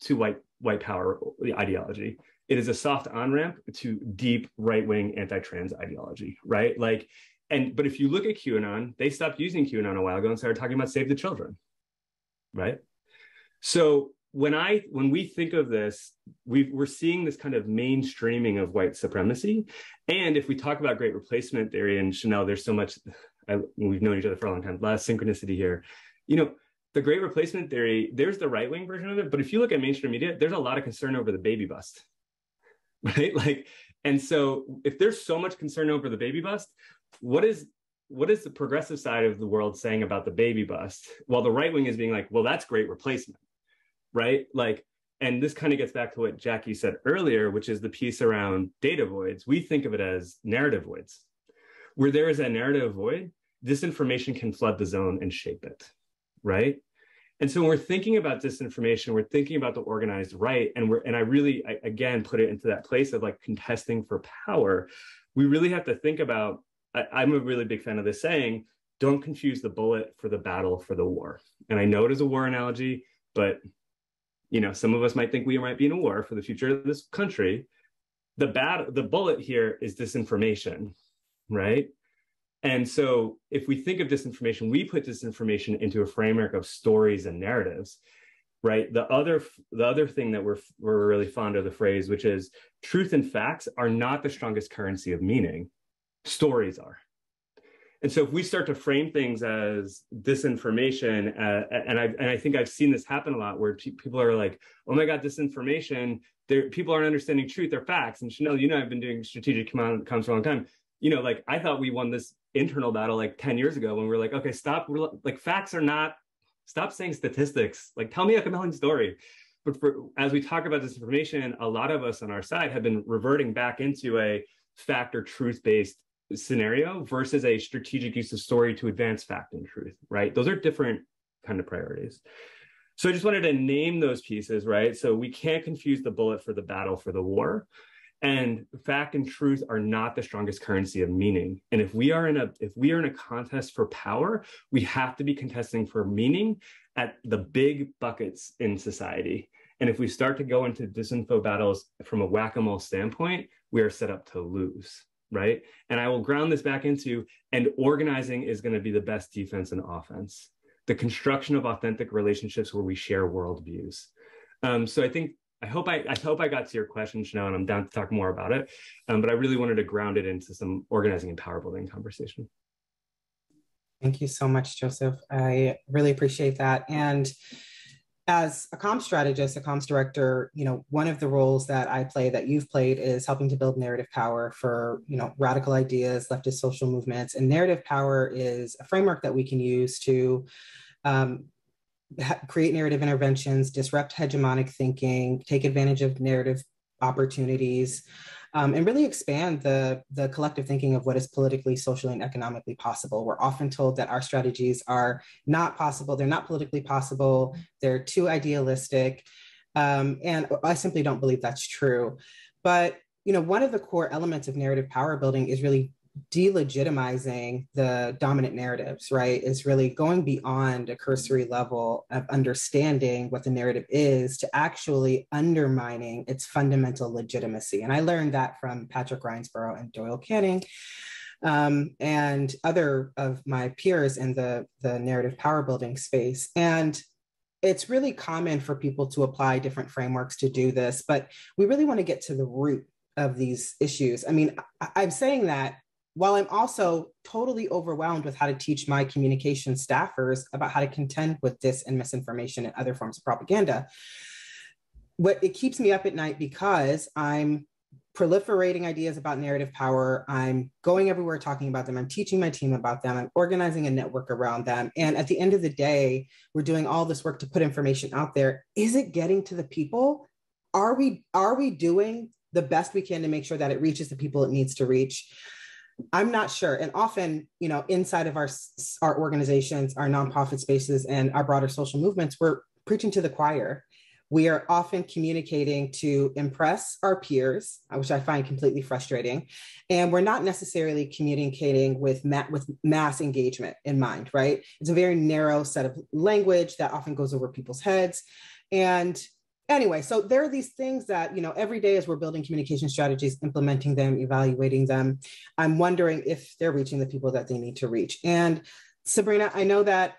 to white power ideology. It is a soft on-ramp to deep right-wing anti-trans ideology, right? Like, but if you look at QAnon, they stopped using QAnon a while ago and started talking about save the children, right? So when we think of this, we're seeing this kind of mainstreaming of white supremacy. And if we talk about great replacement theory, and Chanel, there's so much, we've known each other for a long time, a lot of synchronicity here. You know, the great replacement theory, there's the right-wing version of it, but if you look at mainstream media, there's a lot of concern over the baby bust, right? Like, and so if there's so much concern over the baby bust, what is the progressive side of the world saying about the baby bust? Well, the right wing is being like, well, that's great replacement, right? Like, and this kind of gets back to what Jackie said earlier, which is the piece around data voids. We think of it as narrative voids. Where there is a narrative void, disinformation can flood the zone and shape it, right? And so when we're thinking about disinformation, we're thinking about the organized right, and I again put it into that place of like contesting for power. We really have to think about, I'm a really big fan of this saying, don't confuse the bullet for the battle for the war. And I know it is a war analogy, but you know, some of us might think we might be in a war for the future of this country. The bullet here is disinformation, right? And so if we think of disinformation, we put disinformation into a framework of stories and narratives, right? The other thing that we're really fond of the phrase, which is truth and facts are not the strongest currency of meaning. Stories are. And so if we start to frame things as disinformation, and I think I've seen this happen a lot where people are like, oh my God, disinformation, people aren't understanding truth or facts. And Chanel, you know, I've been doing strategic comms for a long time. You know, like I thought we won this internal battle like 10 years ago when we were like, okay, stop, like facts are not, stop saying statistics, like tell me a compelling story. But as we talk about disinformation, a lot of us on our side have been reverting back into a fact or truth-based scenario versus a strategic use of story to advance fact and truth, right? Those are different kind of priorities. So I just wanted to name those pieces, right? So we can't confuse the bullet for the battle for the war. And fact and truth are not the strongest currency of meaning. And if we are in a contest for power, we have to be contesting for meaning at the big buckets in society. And if we start to go into disinfo battles from a whack-a-mole standpoint, we are set up to lose, right? And I will ground this back into, and organizing is going to be the best defense and offense. The construction of authentic relationships where we share worldviews. So I hope I got to your question, Chanel, and I'm down to talk more about it. But I really wanted to ground it into some organizing and power building conversation. Thank you so much, Joseph. I really appreciate that. And as a comms strategist, a comms director, you know, one of the roles that I play, that you've played, is helping to build narrative power for, you know, radical ideas, leftist social movements. And narrative power is a framework that we can use to create narrative interventions, disrupt hegemonic thinking, take advantage of narrative opportunities, and really expand the collective thinking of what is politically, socially, and economically possible. We're often told that our strategies are not possible. They're not politically possible. They're too idealistic. And I simply don't believe that's true. But, you know, one of the core elements of narrative power building is really delegitimizing the dominant narratives, right? Is really going beyond a cursory level of understanding what the narrative is to actually undermining its fundamental legitimacy. And I learned that from Patrick Reinsborough and Doyle Canning, and other of my peers in the narrative power building space. And it's really common for people to apply different frameworks to do this, but we really want to get to the root of these issues. I mean, I'm saying that while I'm also totally overwhelmed with how to teach my communication staffers about how to contend with dis and misinformation and other forms of propaganda, it keeps me up at night because I'm proliferating ideas about narrative power. I'm going everywhere talking about them. I'm teaching my team about them. I'm organizing a network around them. And at the end of the day, we're doing all this work to put information out there. Is it getting to the people? Are we doing the best we can to make sure that it reaches the people it needs to reach? I'm not sure. And often, you know, inside of our organizations, our nonprofit spaces, and our broader social movements, we're preaching to the choir. We are often communicating to impress our peers, which I find completely frustrating. And we're not necessarily communicating with mass engagement in mind, right? It's a very narrow set of language that often goes over people's heads. And anyway, so there are these things that, every day as we're building communication strategies, implementing them, evaluating them, I'm wondering if they're reaching the people that they need to reach. And Sabrina, I know that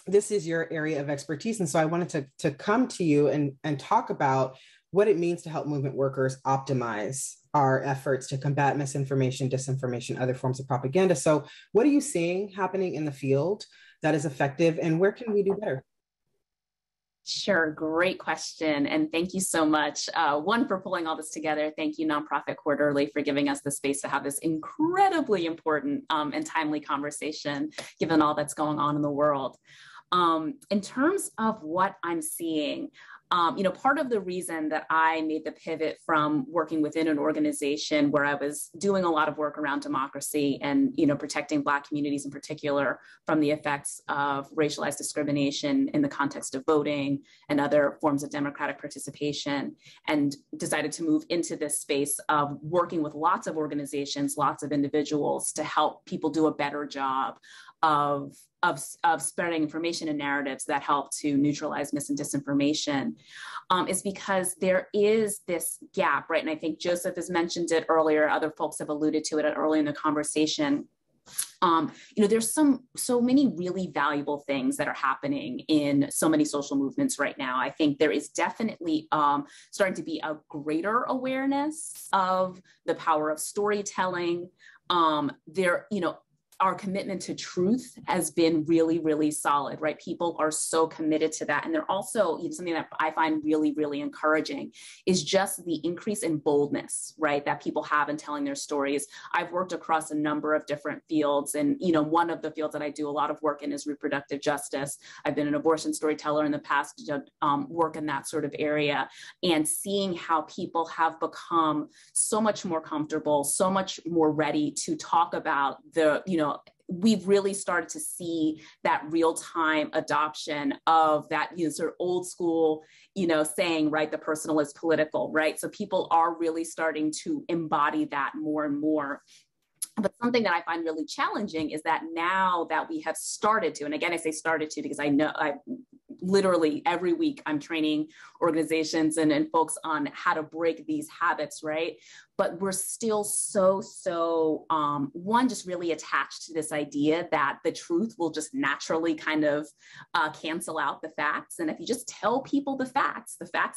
this is your area of expertise. And so I wanted to come to you and talk about what it means to help movement workers optimize our efforts to combat misinformation, disinformation, other forms of propaganda. So what are you seeing happening in the field that is effective, and where can we do better? Sure, great question. And thank you so much. One, for pulling all this together. Thank you, Nonprofit Quarterly, for giving us the space to have this incredibly important and timely conversation, given all that's going on in the world. In terms of what I'm seeing, part of the reason that I made the pivot from working within an organization where I was doing a lot of work around democracy and, protecting Black communities in particular from the effects of racialized discrimination in the context of voting and other forms of democratic participation, and decided to move into this space of working with lots of organizations, lots of individuals to help people do a better job of spreading information and narratives that help to neutralize mis and disinformation, is because there is this gap, right? And I think Joseph has mentioned it earlier, other folks have alluded to it earlier in the conversation. There's so many really valuable things that are happening in so many social movements right now. I think there is definitely starting to be a greater awareness of the power of storytelling. Our commitment to truth has been really, really solid, right? People are so committed to that. And they're also, something that I find really, really encouraging is just the increase in boldness, right, that people have in telling their stories. I've worked across a number of different fields. And, one of the fields that I do a lot of work in is reproductive justice. I've been an abortion storyteller in the past, work in that sort of area, and seeing how people have become so much more comfortable, so much more ready to talk about we've really started to see that real-time adoption of that, sort of old school, saying, right, the personal is political, right? So people are really starting to embody that more and more. But something that I find really challenging is that now that we have started to, and again, I say started to because I know literally every week I'm training organizations and folks on how to break these habits, right? But we're still one, just really attached to this idea that the truth will just naturally kind of cancel out the facts. And if you just tell people the facts, that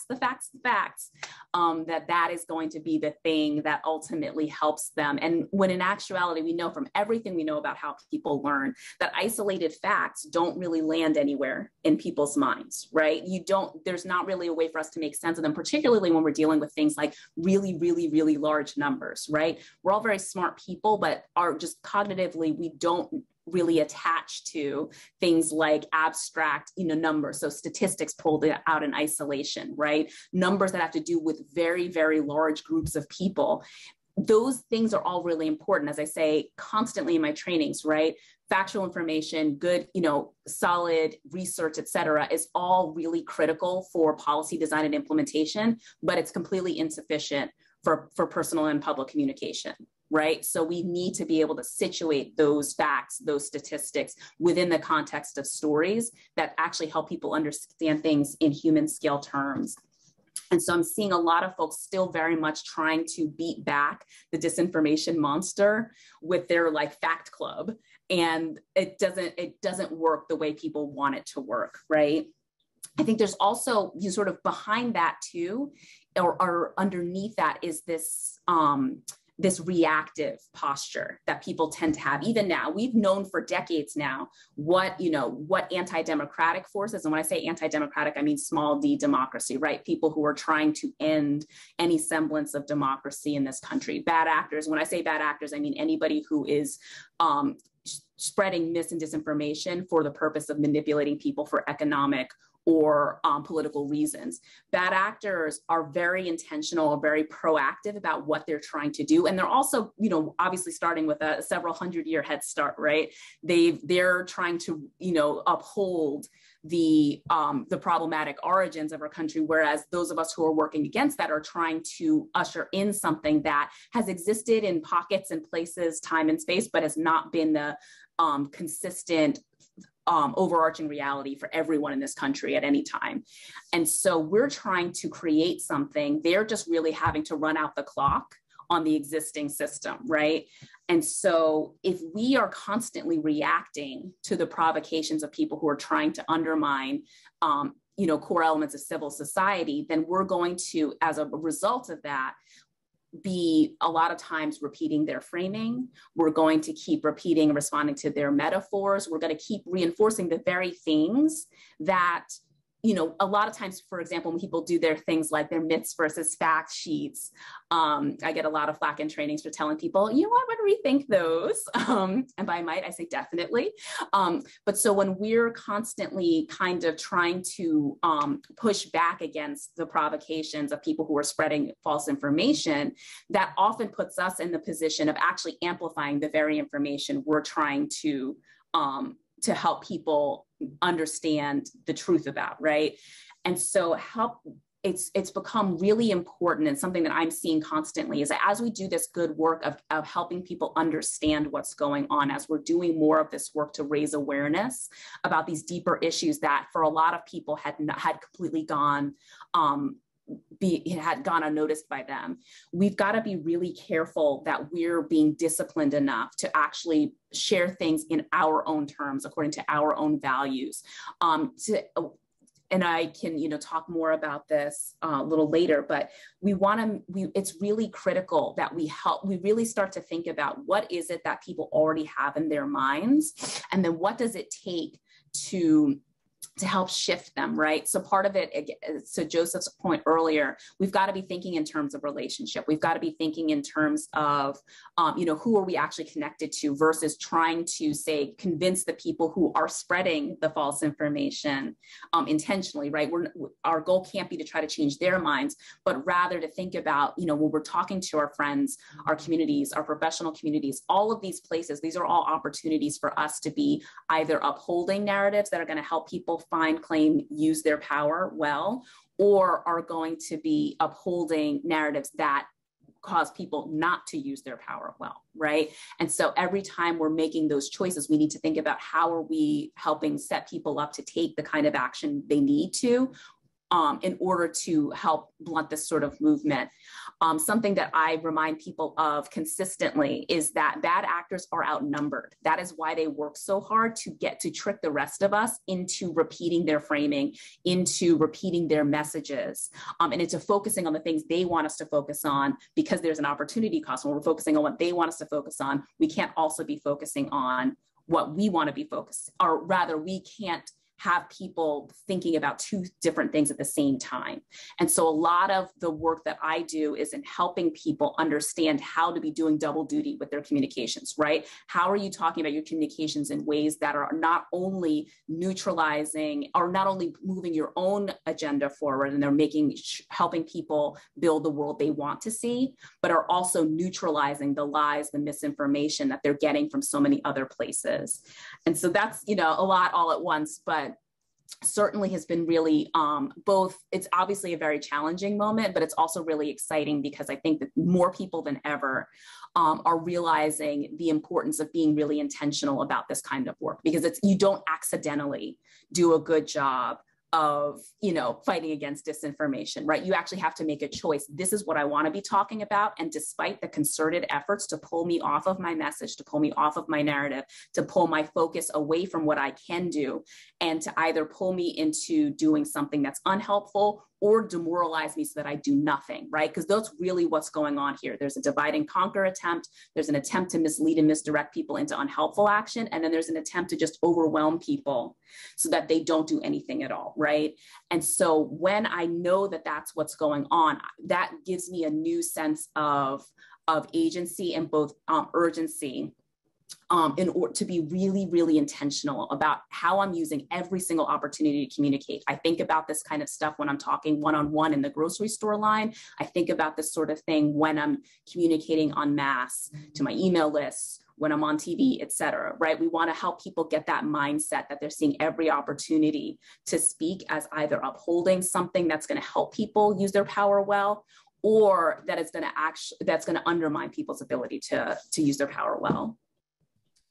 is going to be the thing that ultimately helps them. And when in actuality, we know from everything we know about how people learn that isolated facts don't really land anywhere in people's minds, right? There's not really a way for us to make sense of them, particularly when we're dealing with things like really, really, really large numbers, right? We're all very smart people, but are just cognitively, we don't really attach to things like abstract, numbers. So statistics pulled out in isolation, right? Numbers that have to do with very, very large groups of people. Those things are all really important, as I say constantly in my trainings, right? Factual information, good, solid research, et cetera, is all really critical for policy design and implementation, but it's completely insufficient for personal and public communication, right? So we need to be able to situate those facts, those statistics within the context of stories that actually help people understand things in human scale terms. And so I'm seeing a lot of folks still very much trying to beat back the disinformation monster with their fact club. And it doesn't work the way people want it to work, right? I think there's also sort of behind that too, or underneath that is this this reactive posture that people tend to have. Even now, we've known for decades now what anti-democratic forces, and when I say anti-democratic, I mean small d democracy, right? People who are trying to end any semblance of democracy in this country. Bad actors, when I say bad actors, I mean anybody who is spreading mis and disinformation for the purpose of manipulating people for economic or political reasons. Bad actors are very intentional, very proactive about what they're trying to do. And they're also, obviously starting with a several 100-year head start, right? They're trying to, uphold the problematic origins of our country, whereas those of us who are working against that are trying to usher in something that has existed in pockets and places, time and space, but has not been the consistent overarching reality for everyone in this country at any time. And so we're trying to create something. They're just really having to run out the clock on the existing system, right? And so if we are constantly reacting to the provocations of people who are trying to undermine core elements of civil society, then we're going to, as a result of that, be a lot of times repeating their framing. We're going to keep repeating and responding to their metaphors. We're going to keep reinforcing the very things that, a lot of times, for example, when people do their things like their myths versus fact sheets, I get a lot of flack in trainings for telling people, I want to rethink those. And by might, I say definitely. But so when we're constantly kind of trying to push back against the provocations of people who are spreading false information, that often puts us in the position of actually amplifying the very information we're trying to help people understand the truth about, right? And so it's become really important, and something that I'm seeing constantly is that as we do this good work of helping people understand what's going on, as we're doing more of this work to raise awareness about these deeper issues that for a lot of people had completely gone unnoticed by them. We've got to be really careful that we're being disciplined enough to actually share things in our own terms, according to our own values. And I can, talk more about this a little later, but it's really critical that we really start to think about what is it that people already have in their minds, and then what does it take to help shift them, right? So part of it, so Joseph's point earlier, we've got to be thinking in terms of relationship. We've got to be thinking in terms of, who are we actually connected to versus trying to say, convince the people who are spreading the false information intentionally, right? Our goal can't be to try to change their minds, but rather to think about, when we're talking to our friends, our communities, our professional communities, all of these places, these are all opportunities for us to be either upholding narratives that are going to help people find, claim, use their power well, or are going to be upholding narratives that cause people not to use their power well, right? And so every time we're making those choices, we need to think about how are we helping set people up to take the kind of action they need to in order to help blunt this sort of movement. Something that I remind people of consistently is that bad actors are outnumbered. That is why they work so hard to trick the rest of us into repeating their framing, into repeating their messages, and into focusing on the things they want us to focus on, because there's an opportunity cost. When we're focusing on what they want us to focus on, we can't also be focusing on what we want to be focused, or rather we can't have people thinking about two different things at the same time. And so a lot of the work that I do is in helping people understand how to be doing double duty with their communications, right? How are you talking about your communications in ways that are not only neutralizing or not only moving your own agenda forward, and they're helping people build the world they want to see, but are also neutralizing the lies, the misinformation that they're getting from so many other places. And so that's, a lot all at once, but certainly has been really both. It's obviously a very challenging moment, but it's also really exciting because I think that more people than ever are realizing the importance of being really intentional about this kind of work, because you don't accidentally do a good job of, fighting against disinformation, right? You actually have to make a choice. This is what I want to be talking about. And despite the concerted efforts to pull me off of my message, to pull me off of my narrative, to pull my focus away from what I can do, and to either pull me into doing something that's unhelpful or demoralize me so that I do nothing, right? Because that's really what's going on here. There's a divide and conquer attempt. There's an attempt to mislead and misdirect people into unhelpful action. And then there's an attempt to just overwhelm people so that they don't do anything at all, right? And so when I know that that's what's going on, that gives me a new sense of agency and both urgency in order to be really, really intentional about how I'm using every single opportunity to communicate. I think about this kind of stuff when I'm talking one-on-one in the grocery store line. I think about this sort of thing when I'm communicating en masse to my email lists, when I'm on TV, et cetera, right? We want to help people get that mindset that they're seeing every opportunity to speak as either upholding something that's going to help people use their power well, or that it's going to that's going to undermine people's ability to use their power well.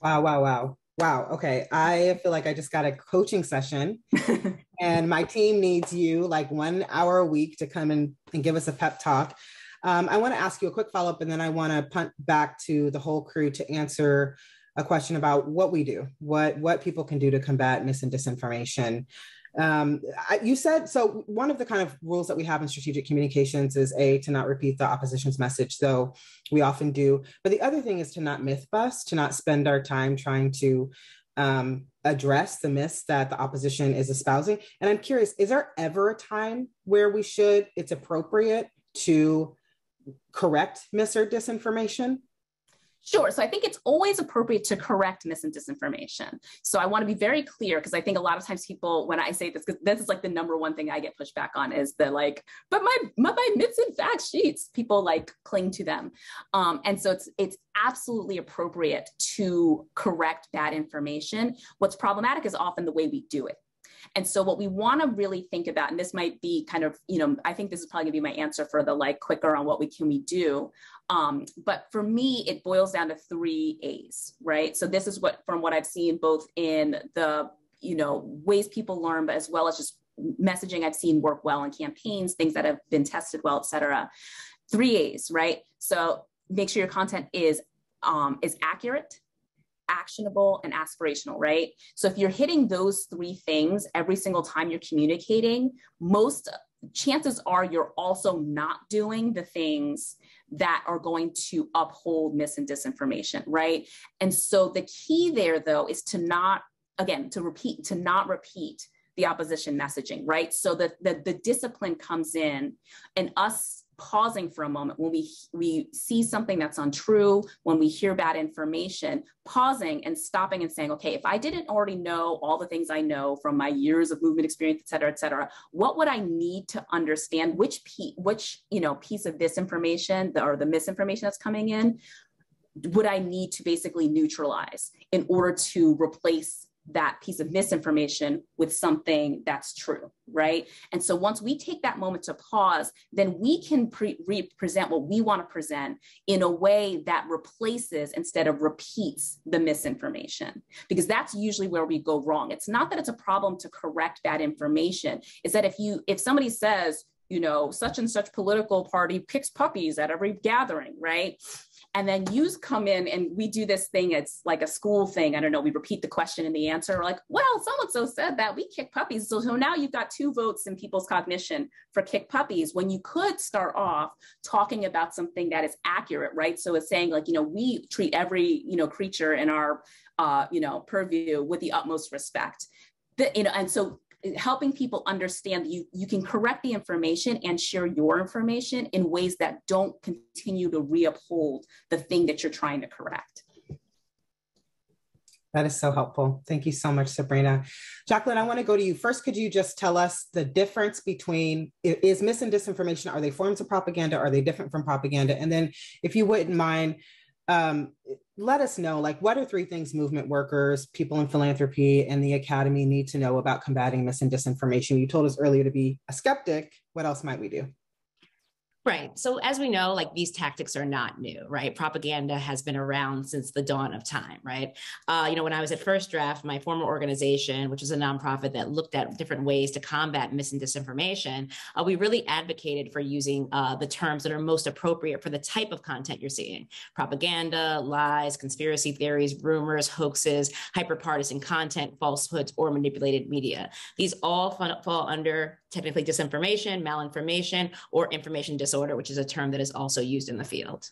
Wow, wow, wow. Wow. Okay. I feel like I just got a coaching session and my team needs you like 1 hour a week to come and give us a pep talk. I want to ask you a quick follow-up, and then I want to punt back to the whole crew to answer a question about what we do, what people can do to combat mis and disinformation. You said, so one of the kind of rules that we have in strategic communications is to not repeat the opposition's message, though we often do. But the other thing is to not myth bust, to not spend our time trying to address the myths that the opposition is espousing. And I'm curious, is there ever a time where it's appropriate to correct mis or disinformation? Sure. So I think it's always appropriate to correct mis and disinformation. So I want to be very clear, because I think a lot of times people, when I say this, because this is like the number one thing I get pushed back on, is the like, but my myths and fact sheets, people like cling to them. And so it's absolutely appropriate to correct bad information. What's problematic is often the way we do it. And so what we want to really think about, and this might be kind of, I think this is probably gonna be my answer for the like quicker on what can we do. But for me, it boils down to 3 A's, right? So this is from what I've seen both in the, ways people learn, but as well as just messaging I've seen work well in campaigns, things that have been tested well, et cetera. 3 A's, right? So make sure your content is accurate, actionable, and aspirational, right? So if you're hitting those 3 things every single time you're communicating, most chances are you're also not doing the things that are going to uphold mis and disinformation, right? And so the key there, though, is to not repeat the opposition messaging, right? So the discipline comes in, and us pausing for a moment when we see something that's untrue, when we hear bad information, pausing and stopping and saying, okay, if I didn't already know all the things I know from my years of movement experience, et cetera, what would I need to understand? Which piece of disinformation or the misinformation that's coming in would I need to basically neutralize in order to replace that piece of misinformation with something that's true, right? And so once we take that moment to pause, then we can present what we want to present in a way that replaces instead of repeats the misinformation, because that's usually where we go wrong. It's not that it's a problem to correct bad information. It's that if somebody says, such and such political party picks puppies at every gathering, right? And then you come in and we do this thing, it's like a school thing. I don't know, we repeat the question and the answer. We're like, well, so-and-so said that we kick puppies. So now you've got 2 votes in people's cognition for kick puppies, when you could start off talking about something that is accurate, right? So it's saying like, we treat every, creature in our, purview with the utmost respect. And so helping people understand that you can correct the information and share your information in ways that don't continue to reuphold the thing that you're trying to correct. That is so helpful. Thank you so much, Sabrina. Jacqueline, I want to go to you. First, could you just tell us the difference between, is mis and disinformation, are they forms of propaganda? Are they different from propaganda? And then if you wouldn't mind, let us know, like, what are 3 things movement workers, people in philanthropy, and the academy need to know about combating mis and disinformation? You told us earlier to be a skeptic. What else might we do? Right. So as we know, like these tactics are not new, right? Propaganda has been around since the dawn of time, right? When I was at First Draft, my former organization, which is a nonprofit that looked at different ways to combat mis and disinformation, we really advocated for using the terms that are most appropriate for the type of content you're seeing: propaganda, lies, conspiracy theories, rumors, hoaxes, hyperpartisan content, falsehoods, or manipulated media. These all fall under technically disinformation, malinformation, or information disorder, which is a term that is also used in the field.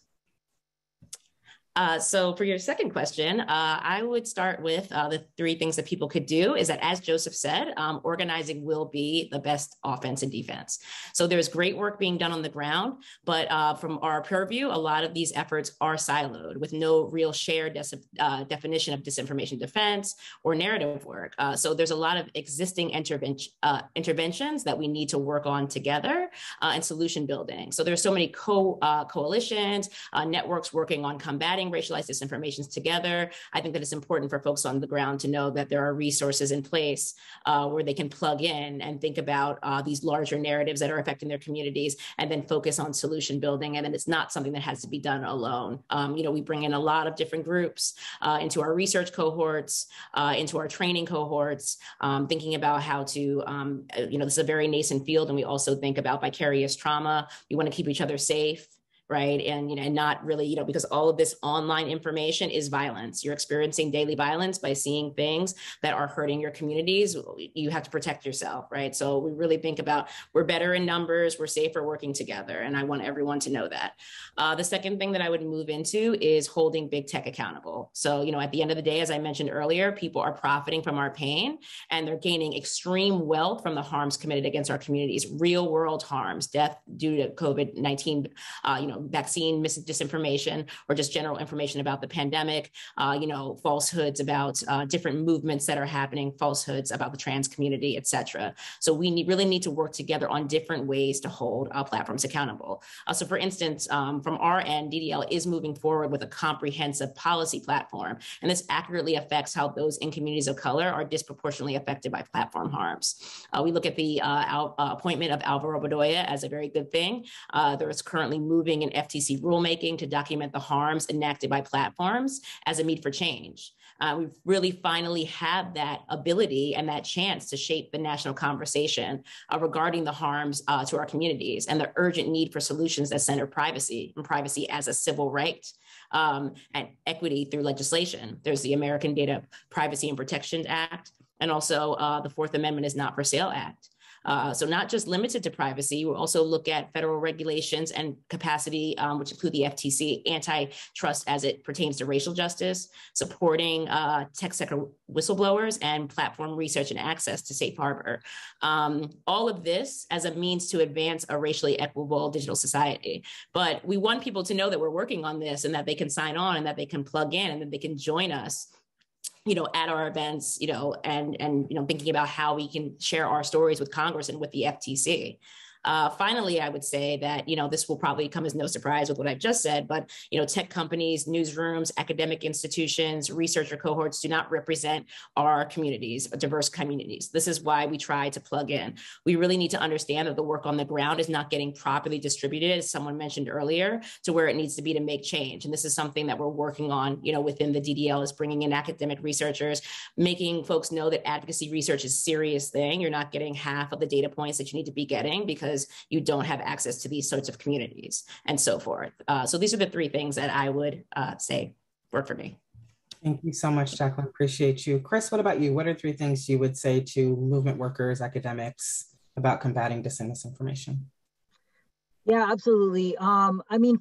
So for your second question, I would start with the 3 things that people could do is that, as Joseph said, organizing will be the best offense and defense. So there's great work being done on the ground, but from our purview, a lot of these efforts are siloed with no real shared definition of disinformation defense or narrative work. So there's a lot of existing interventions that we need to work on together and solution building. So there's so many coalitions, networks working on combating combating racialized disinformations together. I think that it's important for folks on the ground to know that there are resources in place where they can plug in and think about these larger narratives that are affecting their communities, and then focus on solution building. And then it's not something that has to be done alone. We bring in a lot of different groups into our research cohorts, into our training cohorts, thinking about how to, this is a very nascent field, and we also think about vicarious trauma. We want to keep each other safe. Right. And, and not really, because all of this online information is violence. You're experiencing daily violence by seeing things that are hurting your communities. You have to protect yourself. Right. So we really think about, we're better in numbers, we're safer working together. And I want everyone to know that. The second thing that I would move into is holding big tech accountable. So, at the end of the day, as I mentioned earlier, people are profiting from our pain, and they're gaining extreme wealth from the harms committed against our communities, real world harms, death due to COVID-19, vaccine disinformation, or just general information about the pandemic, falsehoods about different movements that are happening, falsehoods about the trans community, et cetera. So we really need to work together on different ways to hold platforms accountable. So for instance, from our end, DDL is moving forward with a comprehensive policy platform, and this accurately affects how those in communities of color are disproportionately affected by platform harms. We look at the appointment of Alvaro Bedoya as a very good thing. There is currently moving in FTC rulemaking to document the harms enacted by platforms as a need for change. We really finally have that ability and that chance to shape the national conversation regarding the harms to our communities, and the urgent need for solutions that center privacy, and privacy as a civil right, and equity through legislation. There's the American Data Privacy and Protection Act, and also the Fourth Amendment is Not for Sale Act. So not just limited to privacy, we'll also look at federal regulations and capacity, which include the FTC, antitrust as it pertains to racial justice, supporting tech sector whistleblowers, and platform research and access to safe harbor. All of this as a means to advance a racially equitable digital society. But we want people to know that we're working on this, and that they can sign on, and that they can plug in, and that they can join us at our events, and thinking about how we can share our stories with Congress and with the FTC. Finally, I would say that, this will probably come as no surprise with what I've just said, but, tech companies, newsrooms, academic institutions, researcher cohorts do not represent our communities, diverse communities. This is why we try to plug in. We really need to understand that the work on the ground is not getting properly distributed, as someone mentioned earlier, to where it needs to be to make change. And this is something that we're working on, within the DDL, is bringing in academic researchers, making folks know that advocacy research is a serious thing. You're not getting half of the data points that you need to be getting because you don't have access to these sorts of communities, and so forth. So these are the three things that I would say work for me. Thank you so much, Jacqueline. Appreciate you. Chris, what about you? What are three things you would say to movement workers, academics, about combating dis and misinformation? Yeah, absolutely.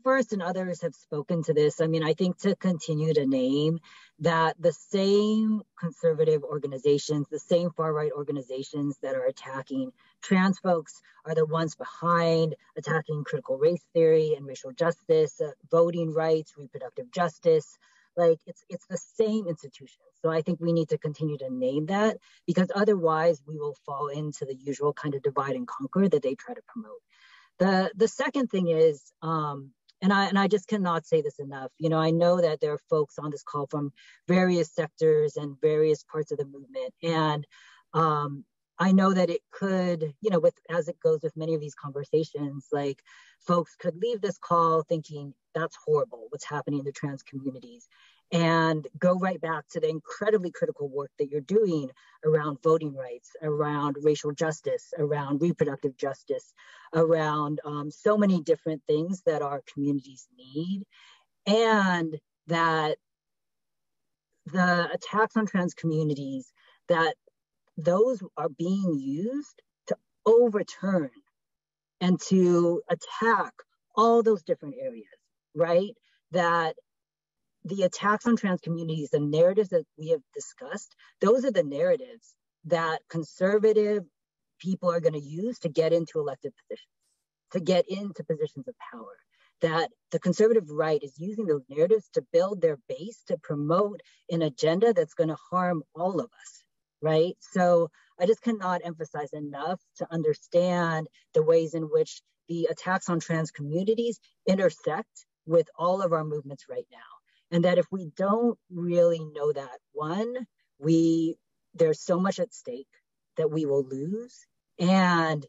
First, and others have spoken to this. I think to continue to name that the same conservative organizations, the same far-right organizations that are attacking trans folks are the ones behind attacking critical race theory and racial justice, voting rights, reproductive justice. It's the same institutions. So I think we need to continue to name that, because otherwise we will fall into the usual kind of divide and conquer that they try to promote. The second thing is, and I just cannot say this enough, I know that there are folks on this call from various sectors and various parts of the movement. And I know that it could, as it goes with many of these conversations, folks could leave this call thinking that's horrible, what's happening in the trans communities, and go right back to the incredibly critical work that you're doing around voting rights, around racial justice, around reproductive justice, around so many different things that our communities need. And that the attacks on trans communities, that those are being used to overturn and to attack all those different areas, right? That the attacks on trans communities, the narratives that we have discussed, those are the narratives that conservative people are going to use to get into elected positions, to get into positions of power. That the conservative right is using those narratives to build their base, to promote an agenda that's going to harm all of us, right? So I just cannot emphasize enough to understand the ways in which the attacks on trans communities intersect with all of our movements right now. And that if we don't really know that, one, there's so much at stake that we will lose. And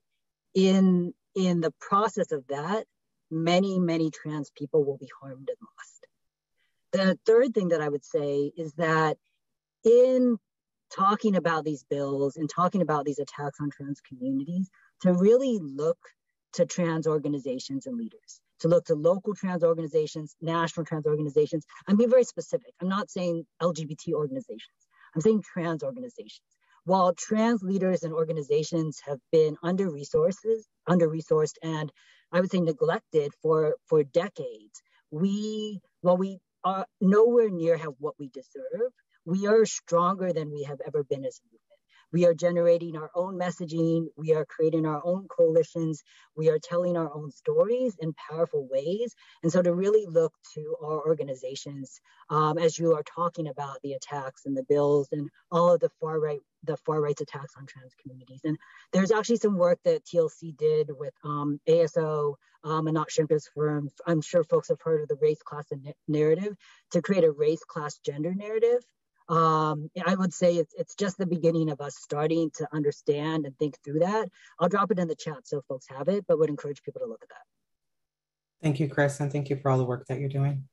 in the process of that, many, many trans people will be harmed and lost. The third thing that I would say is that in talking about these bills and talking about these attacks on trans communities, to really look to trans organizations and leaders, to look to local trans organizations, national trans organizations. I'm being very specific. I'm not saying LGBT organizations. I'm saying trans organizations. While trans leaders and organizations have been under-resourced, and I would say neglected for decades, while we are nowhere near have what we deserve, we are stronger than we have ever been as a movement. We are generating our own messaging. We are creating our own coalitions. We are telling our own stories in powerful ways. And so to really look to our organizations, as you are talking about the attacks and the bills and all of the far right's attacks on trans communities. And there's actually some work that TLC did with ASO, Anat Shrimp's firm. I'm sure folks have heard of the race, class, and narrative, to create a race, class, gender narrative. I would say it's just the beginning of us starting to understand and think through that. I'll drop it in the chat so folks have it, but would encourage people to look at that. Thank you, Chris, and thank you for all the work that you're doing.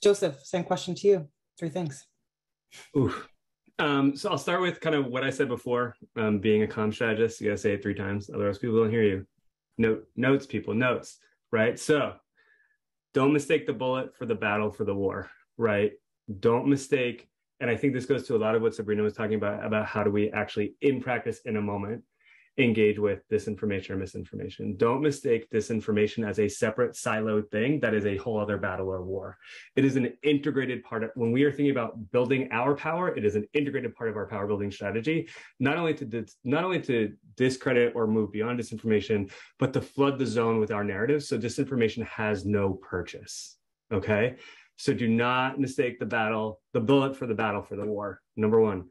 Joseph, same question to you. 3 things. Oof. So I'll start with kind of what I said before. Being a comm strategist, you gotta say it 3 times, otherwise people don't hear you. Notes, people, notes, right? So don't mistake the bullet for the battle for the war, right? Don't mistake. And I think this goes to a lot of what Sabrina was talking about how do we actually, in practice, in a moment, engage with disinformation or misinformation. Don't mistake disinformation as a separate siloed thing that is a whole other battle or war. It is an integrated part of, when we are thinking about building our power, it is an integrated part of our power building strategy, not only to discredit or move beyond disinformation, but to flood the zone with our narrative. So disinformation has no purchase, okay? So do not mistake the bullet for the battle for the war, number 1.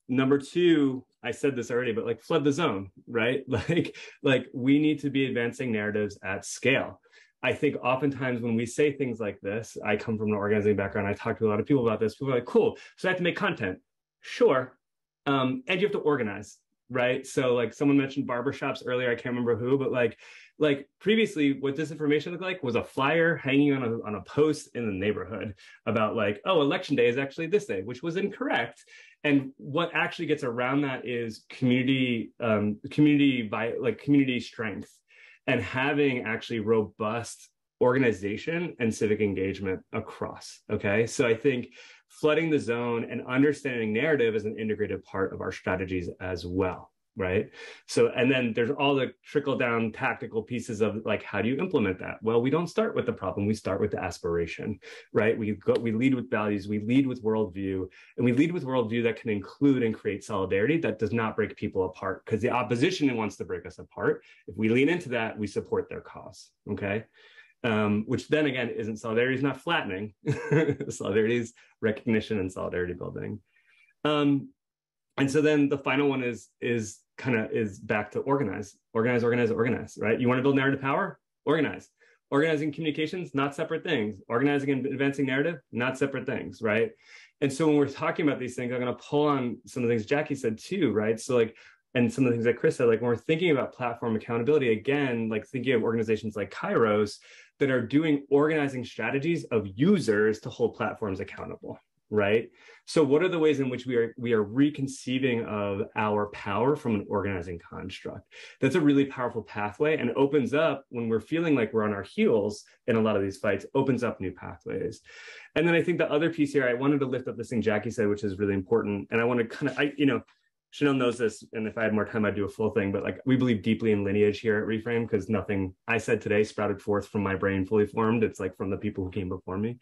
Number 2, I said this already, but like flood the zone, right? Like we need to be advancing narratives at scale. I think oftentimes when we say things like this, I come from an organizing background, I talk to a lot of people about this, people are like, cool, so I have to make content. Sure, and you have to organize, right? So like someone mentioned barbershops earlier, I can't remember who, but like previously what disinformation looked like was a flyer hanging on a post in the neighborhood about like, oh, election day is actually this day, which was incorrect. And what actually gets around that is community strength and having actually robust organization and civic engagement across, okay? So I think flooding the zone and understanding narrative is an integrated part of our strategies as well, right? So, and then there's all the trickle down tactical pieces of like, how do you implement that? Well, we don't start with the problem, we start with the aspiration, right? We lead with values, we lead with worldview, and we lead with worldview that can include and create solidarity that does not break people apart, because the opposition wants to break us apart. If we lean into that, we support their cause, okay? Which then again, solidarity is not flattening. Solidarity is recognition and solidarity building. And so then the final one is back to organize, right? You want to build narrative power? Organize. Organizing communications, not separate things. Organizing and advancing narrative, not separate things, right? And so when we're talking about these things, I'm going to pull on some of the things Jackie said too, right? So like, and some of the things that Chris said, like when we're thinking about platform accountability, again, like thinking of organizations like Kairos that are doing organizing strategies of users to hold platforms accountable, right? So what are the ways in which we are reconceiving of our power from an organizing construct? That's a really powerful pathway and opens up, when we're feeling like we're on our heels in a lot of these fights, opens up new pathways. And then I think the other piece here, I wanted to lift up this thing Jackie said, which is really important. And I want to Chanel knows this, and if I had more time, I'd do a full thing, but like we believe deeply in lineage here at Reframe, because nothing I said today sprouted forth from my brain fully formed. It's like from the people who came before me.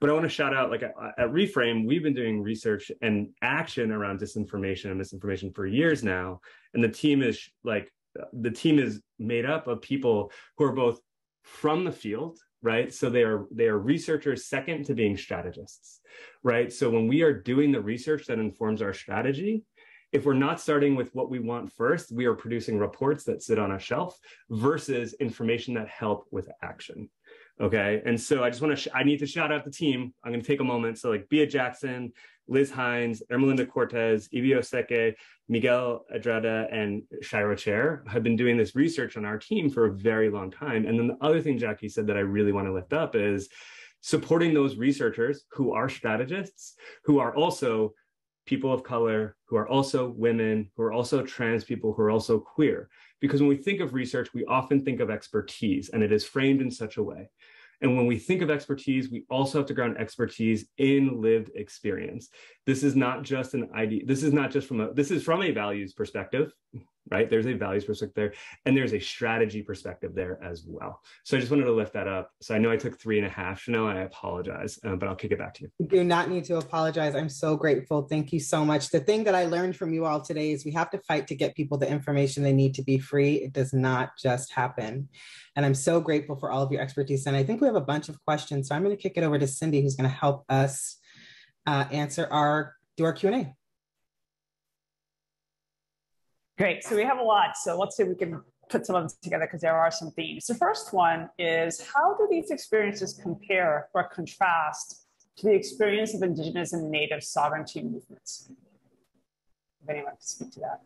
But I want to shout out, like at Reframe, we've been doing research and action around disinformation and misinformation for years now. And the team is made up of people who are both from the field, right? So they are researchers second to being strategists, right? So when we are doing the research that informs our strategy, if we're not starting with what we want first, we are producing reports that sit on a shelf versus information that help with action. Okay. And so I just want to, I need to shout out the team. I'm going to take a moment. So like Bia Jackson, Liz Hines, Ermelinda Cortez, Ibi Oseke, Miguel Edrada, and Shiro Chair have been doing this research on our team for a very long time. And then the other thing Jackie said that I really want to lift up is supporting those researchers who are strategists, who are also people of color, who are also women, who are also trans people, who are also queer. Because when we think of research, we often think of expertise, and it is framed in such a way. And when we think of expertise, we also have to ground expertise in lived experience. This is not just an idea. This is not just this is from a values perspective, right? There's a values perspective there, and there's a strategy perspective there as well. So I just wanted to lift that up. So I know I took 3.5, Chanel, and I apologize, but I'll kick it back to you. You do not need to apologize. I'm so grateful. Thank you so much. The thing that I learned from you all today is we have to fight to get people the information they need to be free. It does not just happen. And I'm so grateful for all of your expertise. And I think we have a bunch of questions. So I'm going to kick it over to Cindy, who's going to help us do our Q&A. Great. So we have a lot. So let's see if we can put some of them together because there are some themes. The first one is, how do these experiences compare or contrast to the experience of Indigenous and Native sovereignty movements? If anyone can speak to that.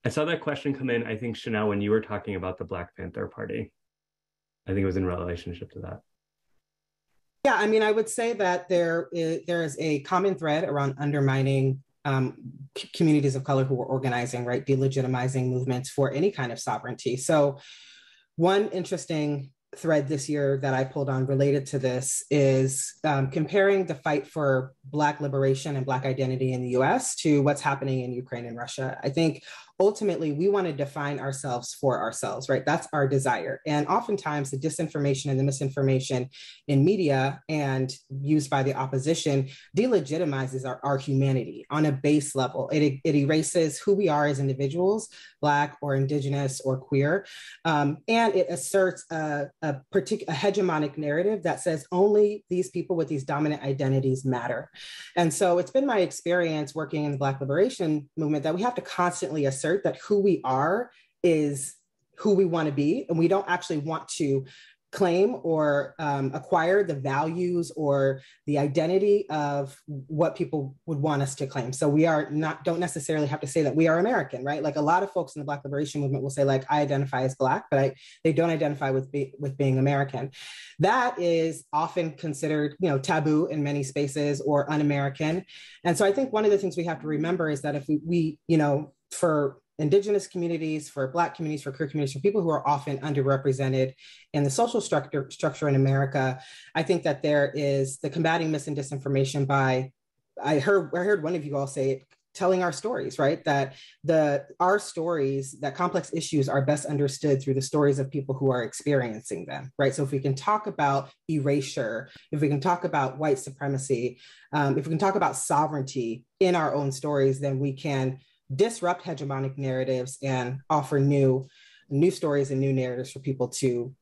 I saw that question come in, I think, Chanel, when you were talking about the Black Panther Party. I think it was in relationship to that. Yeah, I mean, I would say that there is a common thread around undermining communities of color who are organizing, right? Delegitimizing movements for any kind of sovereignty. So one interesting thread this year that I pulled on related to this is comparing the fight for Black liberation and Black identity in the US to what's happening in Ukraine and Russia. I think ultimately we want to define ourselves for ourselves, right? That's our desire. And oftentimes the disinformation and the misinformation in media and used by the opposition delegitimizes our humanity on a base level. It erases who we are as individuals, Black or Indigenous or queer. And it asserts a hegemonic narrative that says only these people with these dominant identities matter. And so it's been my experience working in the Black liberation movement that we have to constantly assert that who we are is who we want to be. And we don't actually want to claim or acquire the values or the identity of what people would want us to claim. So we don't necessarily have to say that we are American, right? Like a lot of folks in the Black liberation movement will say like, I identify as Black, but they don't identify with being American. That is often considered, taboo in many spaces or un-American. And so I think one of the things we have to remember is that if we for Indigenous communities, for Black communities, for queer communities, for people who are often underrepresented in the social structure in America, I think that there is the combating mis and disinformation by, I heard one of you all say it, telling our stories, right? That our stories, that complex issues are best understood through the stories of people who are experiencing them, right? So if we can talk about erasure, if we can talk about white supremacy, if we can talk about sovereignty in our own stories, then we can disrupt hegemonic narratives and offer new stories and new narratives for people to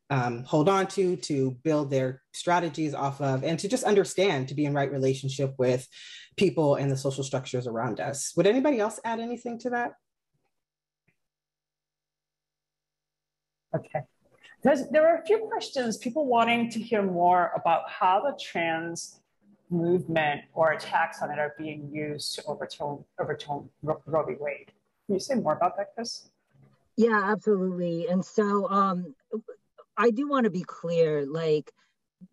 hold on to build their strategies off of, and to just understand, to be in right relationship with people and the social structures around us. Would anybody else add anything to that? Okay. There are a few questions, people wanting to hear more about how the trans movement or attacks on it are being used to overturn Roe v. Wade. Can you say more about that, Chris? Yeah, absolutely. And so I do want to be clear, like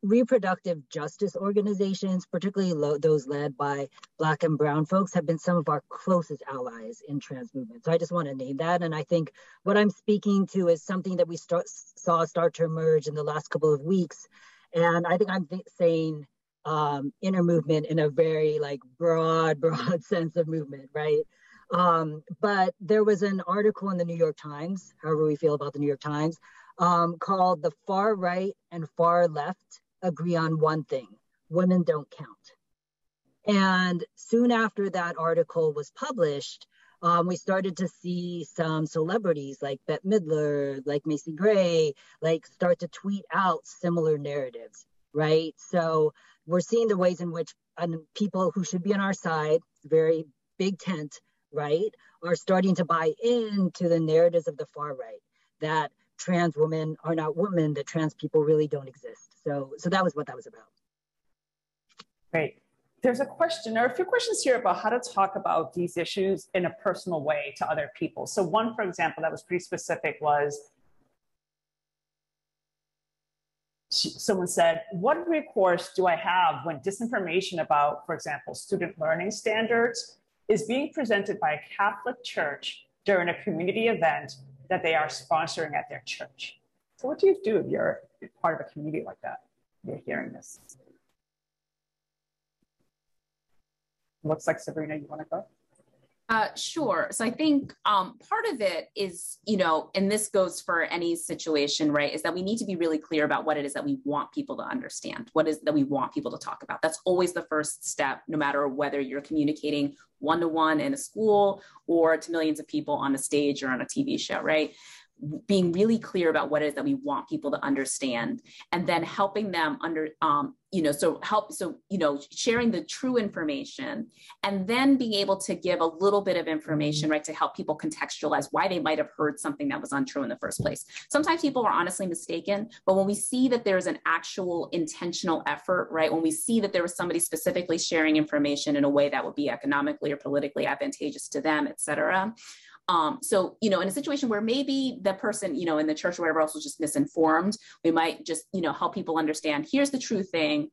reproductive justice organizations, particularly those led by Black and Brown folks, have been some of our closest allies in trans movement. So I just want to name that. And I think what I'm speaking to is something that we saw start to emerge in the last couple of weeks. And I think I'm saying inner movement in a very like broad sense of movement, right? But there was an article in the New York Times, however we feel about the New York Times, called "The Far Right and Far Left Agree on One Thing: Women Don't Count." And soon after that article was published, we started to see some celebrities like Bette Midler, like Macy Gray, like start to tweet out similar narratives, right? So we're seeing the ways in which people who should be on our side, very big tent, right, are starting to buy into the narratives of the far right, that trans women are not women, that trans people really don't exist. So that was what that was about. Great. There's a question, there are a few questions here about how to talk about these issues in a personal way to other people. So one, for example, that was pretty specific was, someone said, what recourse do I have when disinformation about, for example, student learning standards is being presented by a Catholic church during a community event that they are sponsoring at their church? So what do you do if you're part of a community like that? You're hearing this. Looks like Sabrina, you want to go? Sure. So I think part of it is, you know, and this goes for any situation, right, is that we need to be really clear about what it is that we want people to understand, what is that we want people to talk about. That's always the first step, no matter whether you're communicating one-to-one in a school or to millions of people on a stage or on a TV show, right? Being really clear about what it is that we want people to understand, and then helping them sharing the true information, and then being able to give a little bit of information, right, to help people contextualize why they might have heard something that was untrue in the first place. Sometimes people are honestly mistaken, but when we see that there's an actual intentional effort, right, when we see that there was somebody specifically sharing information in a way that would be economically or politically advantageous to them, et cetera. So, you know, in a situation where maybe the person, you know, in the church or whatever else was just misinformed, we might just, you know, help people understand, here's the true thing.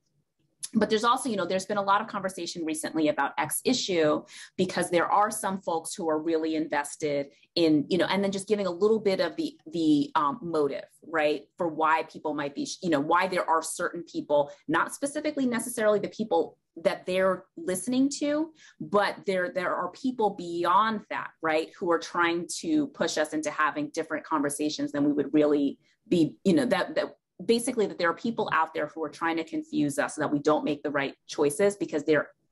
But there's also, you know, there's been a lot of conversation recently about X issue, because there are some folks who are really invested in, you know, and then just giving a little bit of the motive, right, for why people might be, you know, why there are certain people, not specifically necessarily the people that they're listening to, but there are people beyond that, right, who are trying to push us into having different conversations than we would really be, you know, that basically that there are people out there who are trying to confuse us so that we don't make the right choices, because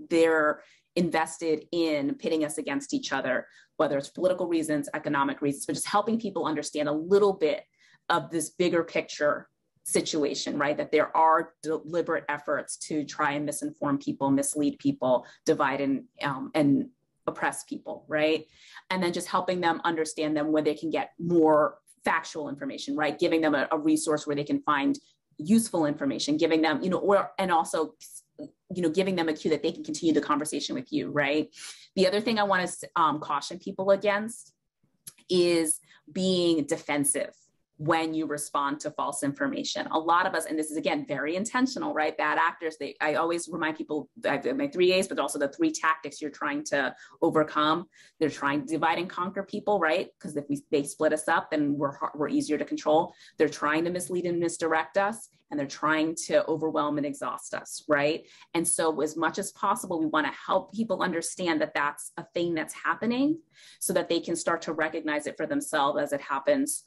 they're invested in pitting us against each other, whether it's political reasons, economic reasons, but just helping people understand a little bit of this bigger picture situation, right? That there are deliberate efforts to try and misinform people, mislead people, divide and oppress people, right? And then just helping them understand them where they can get more factual information, right? Giving them a resource where they can find useful information, giving them, you know, and also, you know, giving them a cue that they can continue the conversation with you, right? The other thing I want to caution people against is being defensive when you respond to false information. A lot of us, and this is again, very intentional, right? Bad actors, I always remind people that I have my 3 A's, but also the 3 tactics you're trying to overcome. They're trying to divide and conquer people, right? Because if they split us up, then we're easier to control. They're trying to mislead and misdirect us, and they're trying to overwhelm and exhaust us, right? And so as much as possible, we want to help people understand that that's a thing that's happening, so that they can start to recognize it for themselves as it happens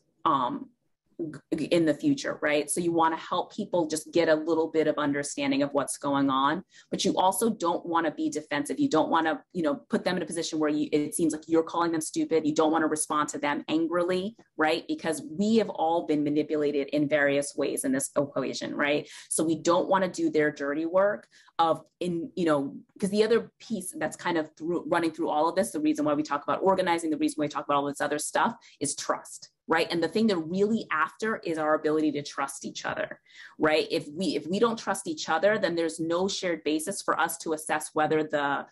in the future, right? So you want to help people just get a little bit of understanding of what's going on, but you also don't want to be defensive. You don't want to, you know, put them in a position where it seems like you're calling them stupid. You don't want to respond to them angrily, right? Because we have all been manipulated in various ways in this equation, right? So we don't want to do their dirty work because the other piece that's kind of running through all of this, the reason why we talk about organizing, the reason why we talk about all this other stuff is trust. Right. And the thing they're really after is our ability to trust each other. Right. If we don't trust each other, then there's no shared basis for us to assess whether the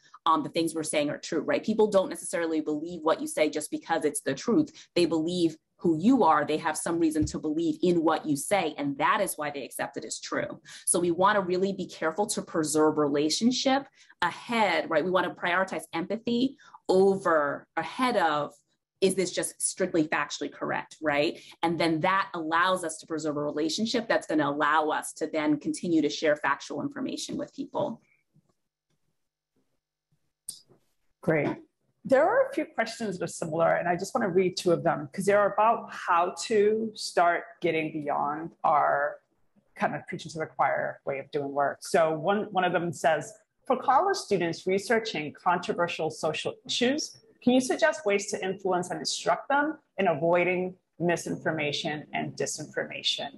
things we're saying are true. Right. People don't necessarily believe what you say just because it's the truth. They believe who you are. They have some reason to believe in what you say. And that is why they accept it as true. So we want to really be careful to preserve relationship ahead. Right. We want to prioritize empathy ahead of, is this just strictly factually correct, right? And then that allows us to preserve a relationship that's going to allow us to then continue to share factual information with people. Great. There are a few questions that are similar, and I just want to read 2 of them because they're about how to start getting beyond our kind of preaching to the choir way of doing work. So one of them says, for college students researching controversial social issues, can you suggest ways to influence and instruct them in avoiding misinformation and disinformation?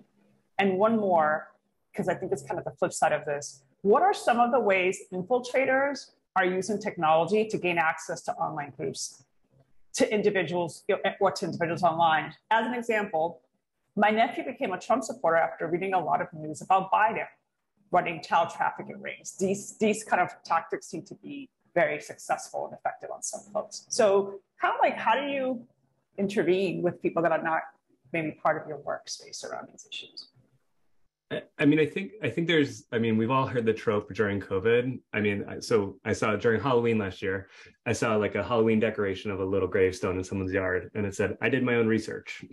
And one more, because I think it's kind of the flip side of this. What are some of the ways infiltrators are using technology to gain access to online groups, to individuals or to individuals online? As an example, My nephew became a Trump supporter after reading a lot of news about Biden running child trafficking rings. These kind of tactics seem to be very successful and effective on some folks. So how do you intervene with people that are not maybe part of your workspace around these issues? I mean, I think there's, I mean, we've all heard the trope during COVID. I mean, so I saw during Halloween last year, I saw like a Halloween decoration of a little gravestone in someone's yard, and it said, "I did my own research,"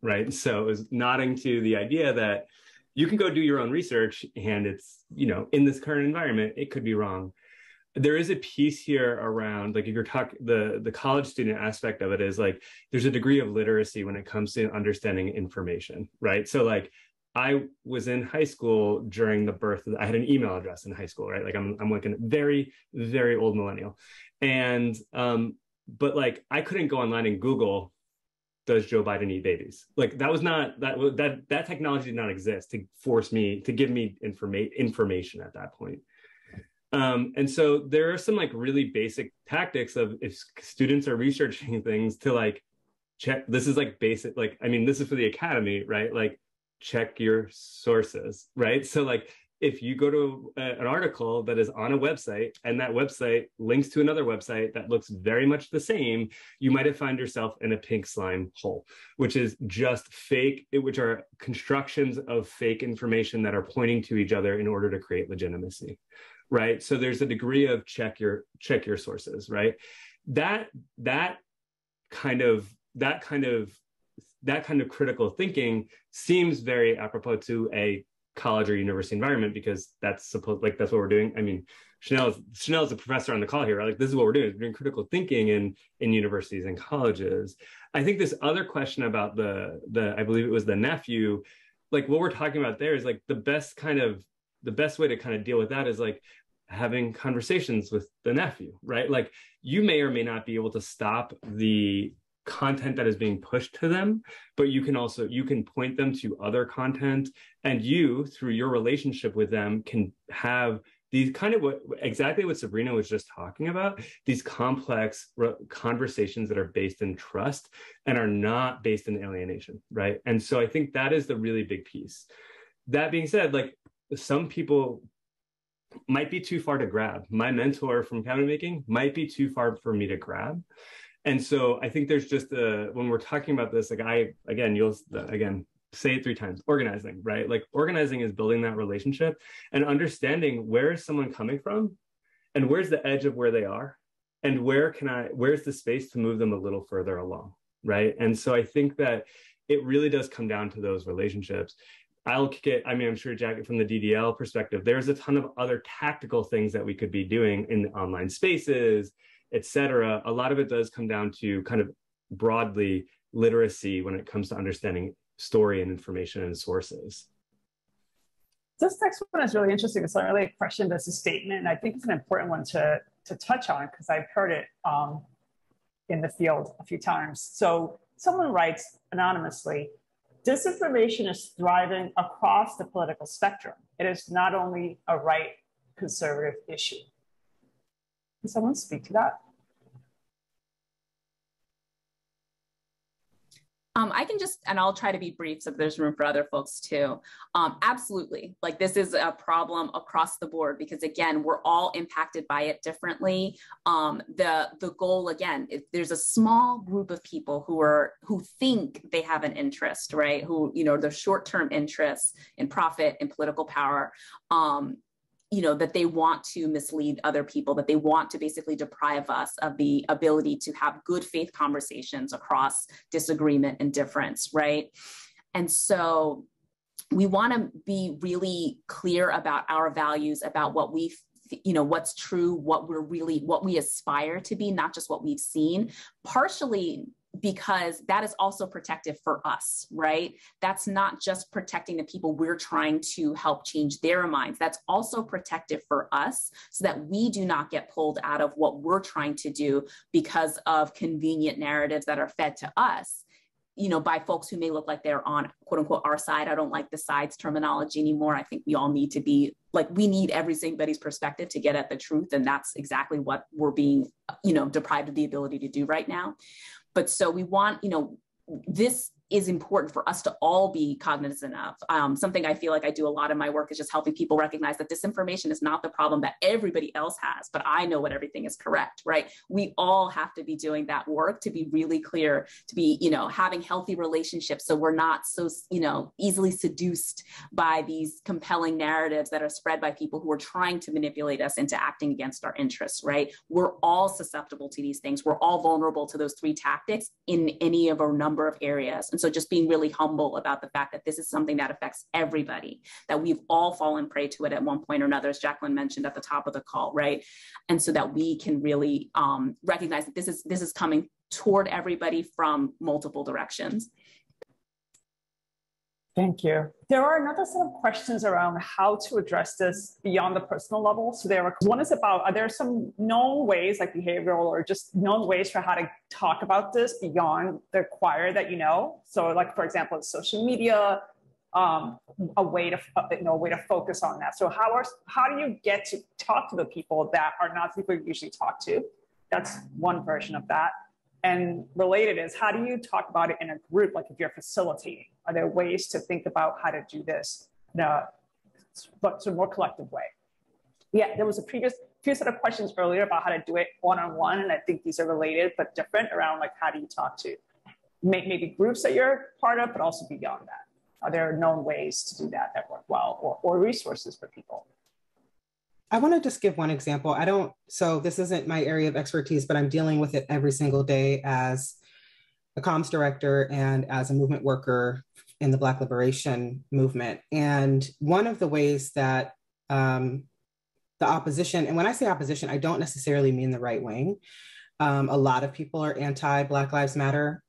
right? So it was nodding to the idea that you can go do your own research, and it's, you know, in this current environment, it could be wrong. There is a piece here around, like, if you're talking, the college student aspect of it is like, there's a degree of literacy when it comes to understanding information, right? So like, I was in high school during the birth of, I had an email address in high school, right? Like I'm like a very, very old millennial. And, but like, I couldn't go online and Google, does Joe Biden eat babies? Like that was not, that technology did not exist to force me, to give me information at that point. And so there are some like really basic tactics of, if students are researching things, to like check, this is like basic, like, I mean, this is for the academy, right? Like, check your sources, right? So like, if you go to an article that is on a website and that website links to another website that looks very much the same, you might have found yourself in a pink slime hole, which is just fake, which are constructions of fake information that are pointing to each other in order to create legitimacy, right? So there's a degree of check your sources, right? That kind of critical thinking seems very apropos to a college or university environment, because that's what we're doing. I mean, Chanel's a professor on the call here, right? Like, this is what we're doing. We're doing critical thinking in universities and colleges. I think this other question about the I believe it was the nephew, like what we're talking about there is like the best way to kind of deal with that is like having conversations with the nephew, right? Like, you may or may not be able to stop the content that is being pushed to them, but you can point them to other content, and you, through your relationship with them, can have these kind of exactly what Sabrina was just talking about, these complex conversations that are based in trust and are not based in alienation, right? And so I think that is the really big piece. That being said, like, some people might be too far to grab. My mentor from cabinet making might be too far for me to grab. And so I think there's just when we're talking about this, like you'll say it 3 times, organizing, right? Like, organizing is building that relationship and understanding where is someone coming from and where's the edge of where they are and where's the space to move them a little further along, right? And so I think that it really does come down to those relationships. I'm sure, Jackie, from the DDL perspective, there's a ton of other tactical things that we could be doing in the online spaces, et cetera. A lot of it does come down to kind of broadly literacy when it comes to understanding story and information and sources. This next one is really interesting. It's not really a question, but it's a statement. And I think it's an important one to touch on, because I've heard it in the field a few times. So someone writes anonymously, "Disinformation is thriving across the political spectrum. It is not only a right conservative issue." Can someone speak to that? I can and I'll try to be brief so there's room for other folks too. Absolutely. Like, this is a problem across the board, because again, we're all impacted by it differently. The goal, again, there's a small group of people who think they have an interest, right? Who, the short-term interests in profit and political power, that they want to mislead other people, that they want to basically deprive us of the ability to have good faith conversations across disagreement and difference, right? And so we want to be really clear about our values, about what we what's true, what we aspire to be, not just what we've seen, partially because that is also protective for us, right? That's not just protecting the people we're trying to help change their minds. That's also protective for us, so that we do not get pulled out of what we're trying to do because of convenient narratives that are fed to us, by folks who may look like they're on, quote unquote, our side. I don't like the sides terminology anymore. I think we all need to be like, we need everybody's perspective to get at the truth. And that's exactly what we're being, deprived of the ability to do right now. But so we want, this is important for us to all be cognizant of. Something I feel like I do a lot in my work is just helping people recognize that disinformation is not the problem that everybody else has, but I know what everything is correct, right? We all have to be doing that work to be really clear, to be, having healthy relationships so we're not so, easily seduced by these compelling narratives that are spread by people who are trying to manipulate us into acting against our interests, right? We're all susceptible to these things. We're all vulnerable to those three tactics in any of a number of areas. And so just being really humble about the fact that this is something that affects everybody, that we've all fallen prey to it at one point or another, as Jacqueline mentioned at the top of the call, right? And so that we can really recognize that this is coming toward everybody from multiple directions. Thank you. There are another set of questions around how to address this beyond the personal level. So one is about, are there some known ways, like behavioral or just known ways for how to talk about this beyond the choir that you know? So like, for example, social media, a way to focus on that. So how do you get to talk to the people that are not people you usually talk to? That's one version of that. And related is, how do you talk about it in a group? Like if you're facilitating, are there ways to think about how to do this in a more collective way? Yeah, there was a few set of questions earlier about how to do it one-on-one. And I think these are related, but different around like, how do you talk to maybe groups that you're part of, but also beyond that? Are there known ways to do that work well, or resources for people? I want to just give one example. So this isn't my area of expertise, but I'm dealing with it every single day as a comms director and as a movement worker in the Black liberation movement. And one of the ways that the opposition, and when I say opposition, I don't necessarily mean the right wing. A lot of people are anti-Black Lives Matter.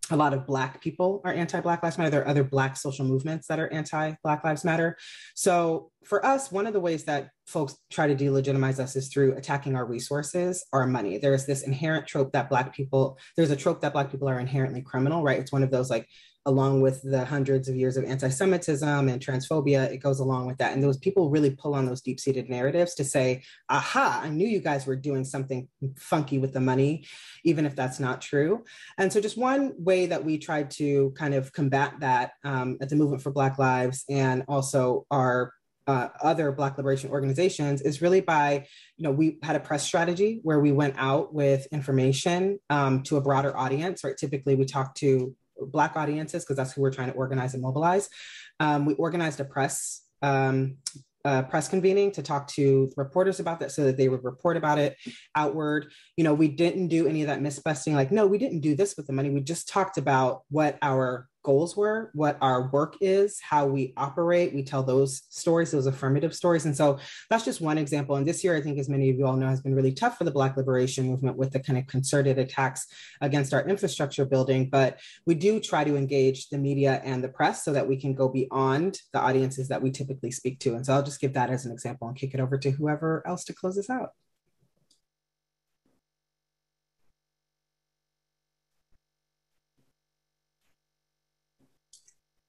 A lot of Black people are anti-Black Lives Matter. There are other Black social movements that are anti-Black Lives Matter. So for us, one of the ways that folks try to delegitimize us is through attacking our resources, our money. There's this inherent trope that Black people are inherently criminal, right? It's one of those, like, along with the hundreds of years of anti-Semitism and transphobia, it goes along with that. And those people really pull on those deep-seated narratives to say, aha, I knew you guys were doing something funky with the money, even if that's not true. And so just one way that we tried to kind of combat that at the Movement for Black Lives and also our other Black liberation organizations is really by, we had a press strategy where we went out with information to a broader audience, right? Typically we talk to Black audiences because that's who we're trying to organize and mobilize. We organized a press convening to talk to reporters about that so that they would report about it outward. We didn't do any of that myth busting, like, no, we didn't do this with the money. We just talked about what our goals were, what our work is, how we operate. We tell those stories, those affirmative stories. And so that's just one example. And this year, I think, as many of you all know, has been really tough for the Black liberation movement with the kind of concerted attacks against our infrastructure building. But we do try to engage the media and the press so that we can go beyond the audiences that we typically speak to. And so I'll just give that as an example and kick it over to whoever else to close this out.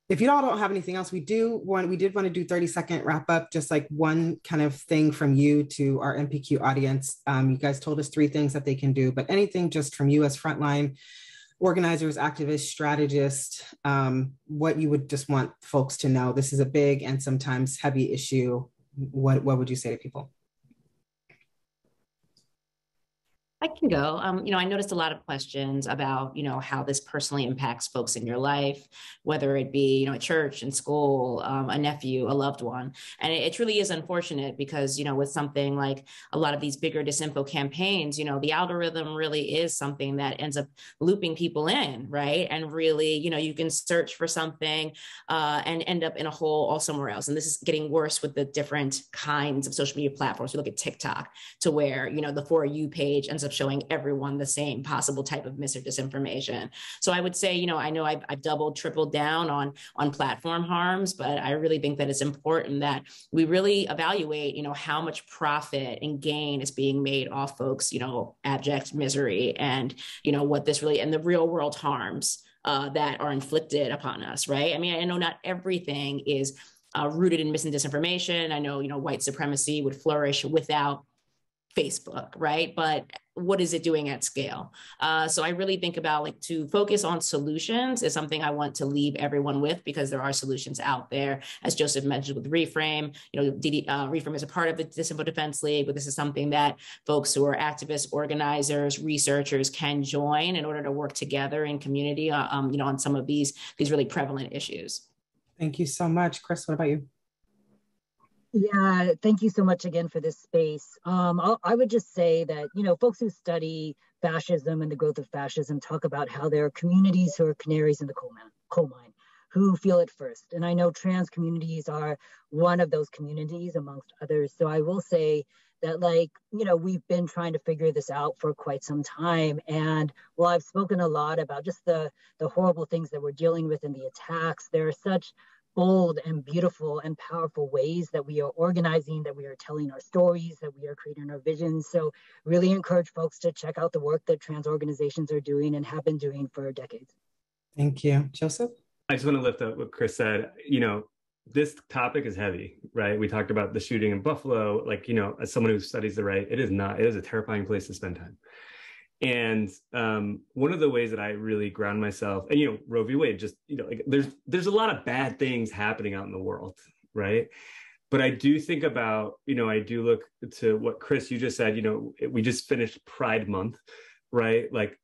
If you all don't have anything else, we did want to do 30-second wrap up, just like one kind of thing from you to our MPQ audience. You guys told us 3 things that they can do, but anything just from you as frontline organizers, activists, strategists, what you would just want folks to know. This is a big and sometimes heavy issue. What would you say to people? I can go. I noticed a lot of questions about, how this personally impacts folks in your life, whether it be, at church, in school, a nephew, a loved one. And it truly is unfortunate because, with something like a lot of these bigger disinfo campaigns, the algorithm really is something that ends up looping people in, right? And really, you can search for something and end up in a hole all somewhere else. And this is getting worse with the different kinds of social media platforms. We look at TikTok to where, the For You page ends up showing everyone the same possible type of mis or disinformation. So I would say, I know I've doubled, tripled down on platform harms, but I really think that it's important that we really evaluate, how much profit and gain is being made off folks, abject misery and, what this really, and the real world harms that are inflicted upon us, right? I mean, I know not everything is rooted in mis and disinformation. I know, white supremacy would flourish without Facebook, right? But what is it doing at scale? So I really think about like to focus on solutions is something I want to leave everyone with, because there are solutions out there. As Joseph mentioned with Reframe, Reframe is a part of the Disinfo Defense League, but this is something that folks who are activists, organizers, researchers can join in order to work together in community, on some of these really prevalent issues. Thank you so much. Chris, what about you? Yeah, thank you so much again for this space. I would just say that, folks who study fascism and the growth of fascism talk about how there are communities who are canaries in the coal mine, who feel it first. And I know trans communities are one of those communities amongst others. So I will say that, we've been trying to figure this out for quite some time. And while I've spoken a lot about just the horrible things that we're dealing with in the attacks, there are such bold and beautiful and powerful ways that we are organizing, that we are telling our stories, that we are creating our visions. So really encourage folks to check out the work that trans organizations are doing and have been doing for decades. Thank you. Joseph? I just want to lift up what Chris said. This topic is heavy, right? We talked about the shooting in Buffalo, as someone who studies the right, it is a terrifying place to spend time. And one of the ways that I really ground myself, and Roe v. Wade, just there's a lot of bad things happening out in the world, right? But I do think about, I do look to what Chris, you just said. We just finished Pride Month, right? Like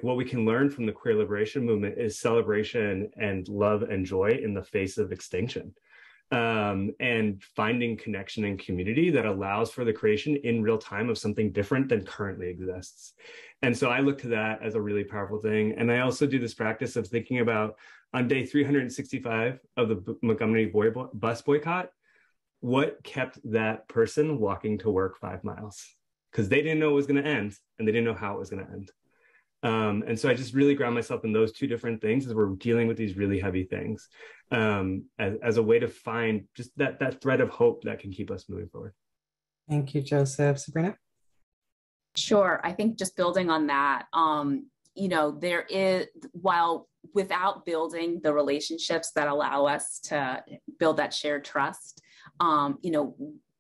what we can learn from the queer liberation movement is celebration and love and joy in the face of extinction. And finding connection and community that allows for the creation in real time of something different than currently exists. And so I look to that as a really powerful thing. And I also do this practice of thinking about, on day 365 of the Montgomery bus boycott, what kept that person walking to work 5 miles? Because they didn't know it was going to end, and they didn't know how it was going to end. And so I just really ground myself in those two different things as we're dealing with these really heavy things, as a way to find just that thread of hope that can keep us moving forward. Thank you, Joseph. Sabrina? Sure. I think just building on that, there is, while without building the relationships that allow us to build that shared trust,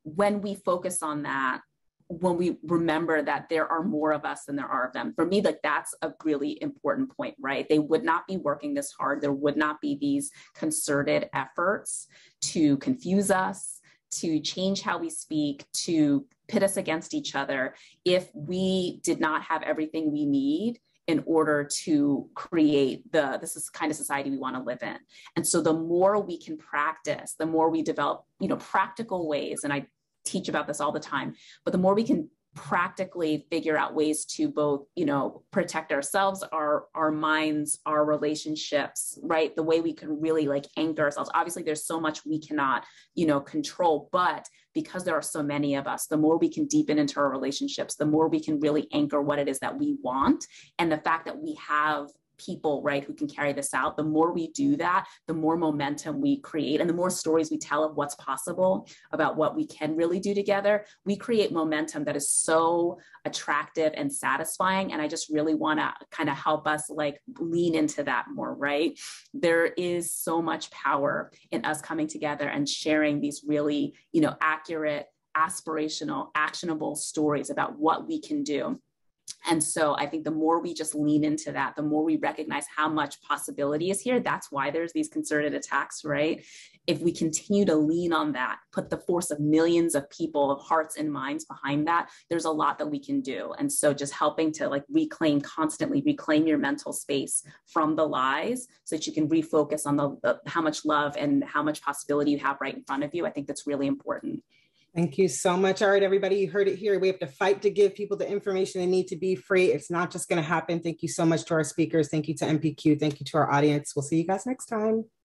when we focus on that, when we remember that there are more of us than there are of them, for me, that's a really important point, right? They would not be working this hard. There would not be these concerted efforts to confuse us, to change how we speak, to pit us against each other, if we did not have everything we need in order to create this is the kind of society we want to live in. And so the more we can practice, the more we develop, practical ways, and I teach about this all the time, but the more we can practically figure out ways to both, protect ourselves, our minds, our relationships, right? The way we can really anchor ourselves. Obviously, there's so much we cannot, control, but because there are so many of us, the more we can deepen into our relationships, the more we can really anchor what it is that we want. And the fact that we have people, right, who can carry this out, the more we do that, the more momentum we create, and the more stories we tell of what's possible, about what we can really do together, we create momentum that is so attractive and satisfying. And I just really want to kind of help us lean into that more, right? There is so much power in us coming together and sharing these really, accurate, aspirational, actionable stories about what we can do. And so I think the more we just lean into that, the more we recognize how much possibility is here. That's why there's these concerted attacks, right? If we continue to lean on that, put the force of millions of people, of hearts and minds behind that, there's a lot that we can do. And so just helping to constantly reclaim your mental space from the lies so that you can refocus on the how much love and how much possibility you have right in front of you. I think that's really important. Thank you so much. All right, everybody, you heard it here. We have to fight to give people the information they need to be free. It's not just going to happen. Thank you so much to our speakers. Thank you to MPQ. Thank you to our audience. We'll see you guys next time.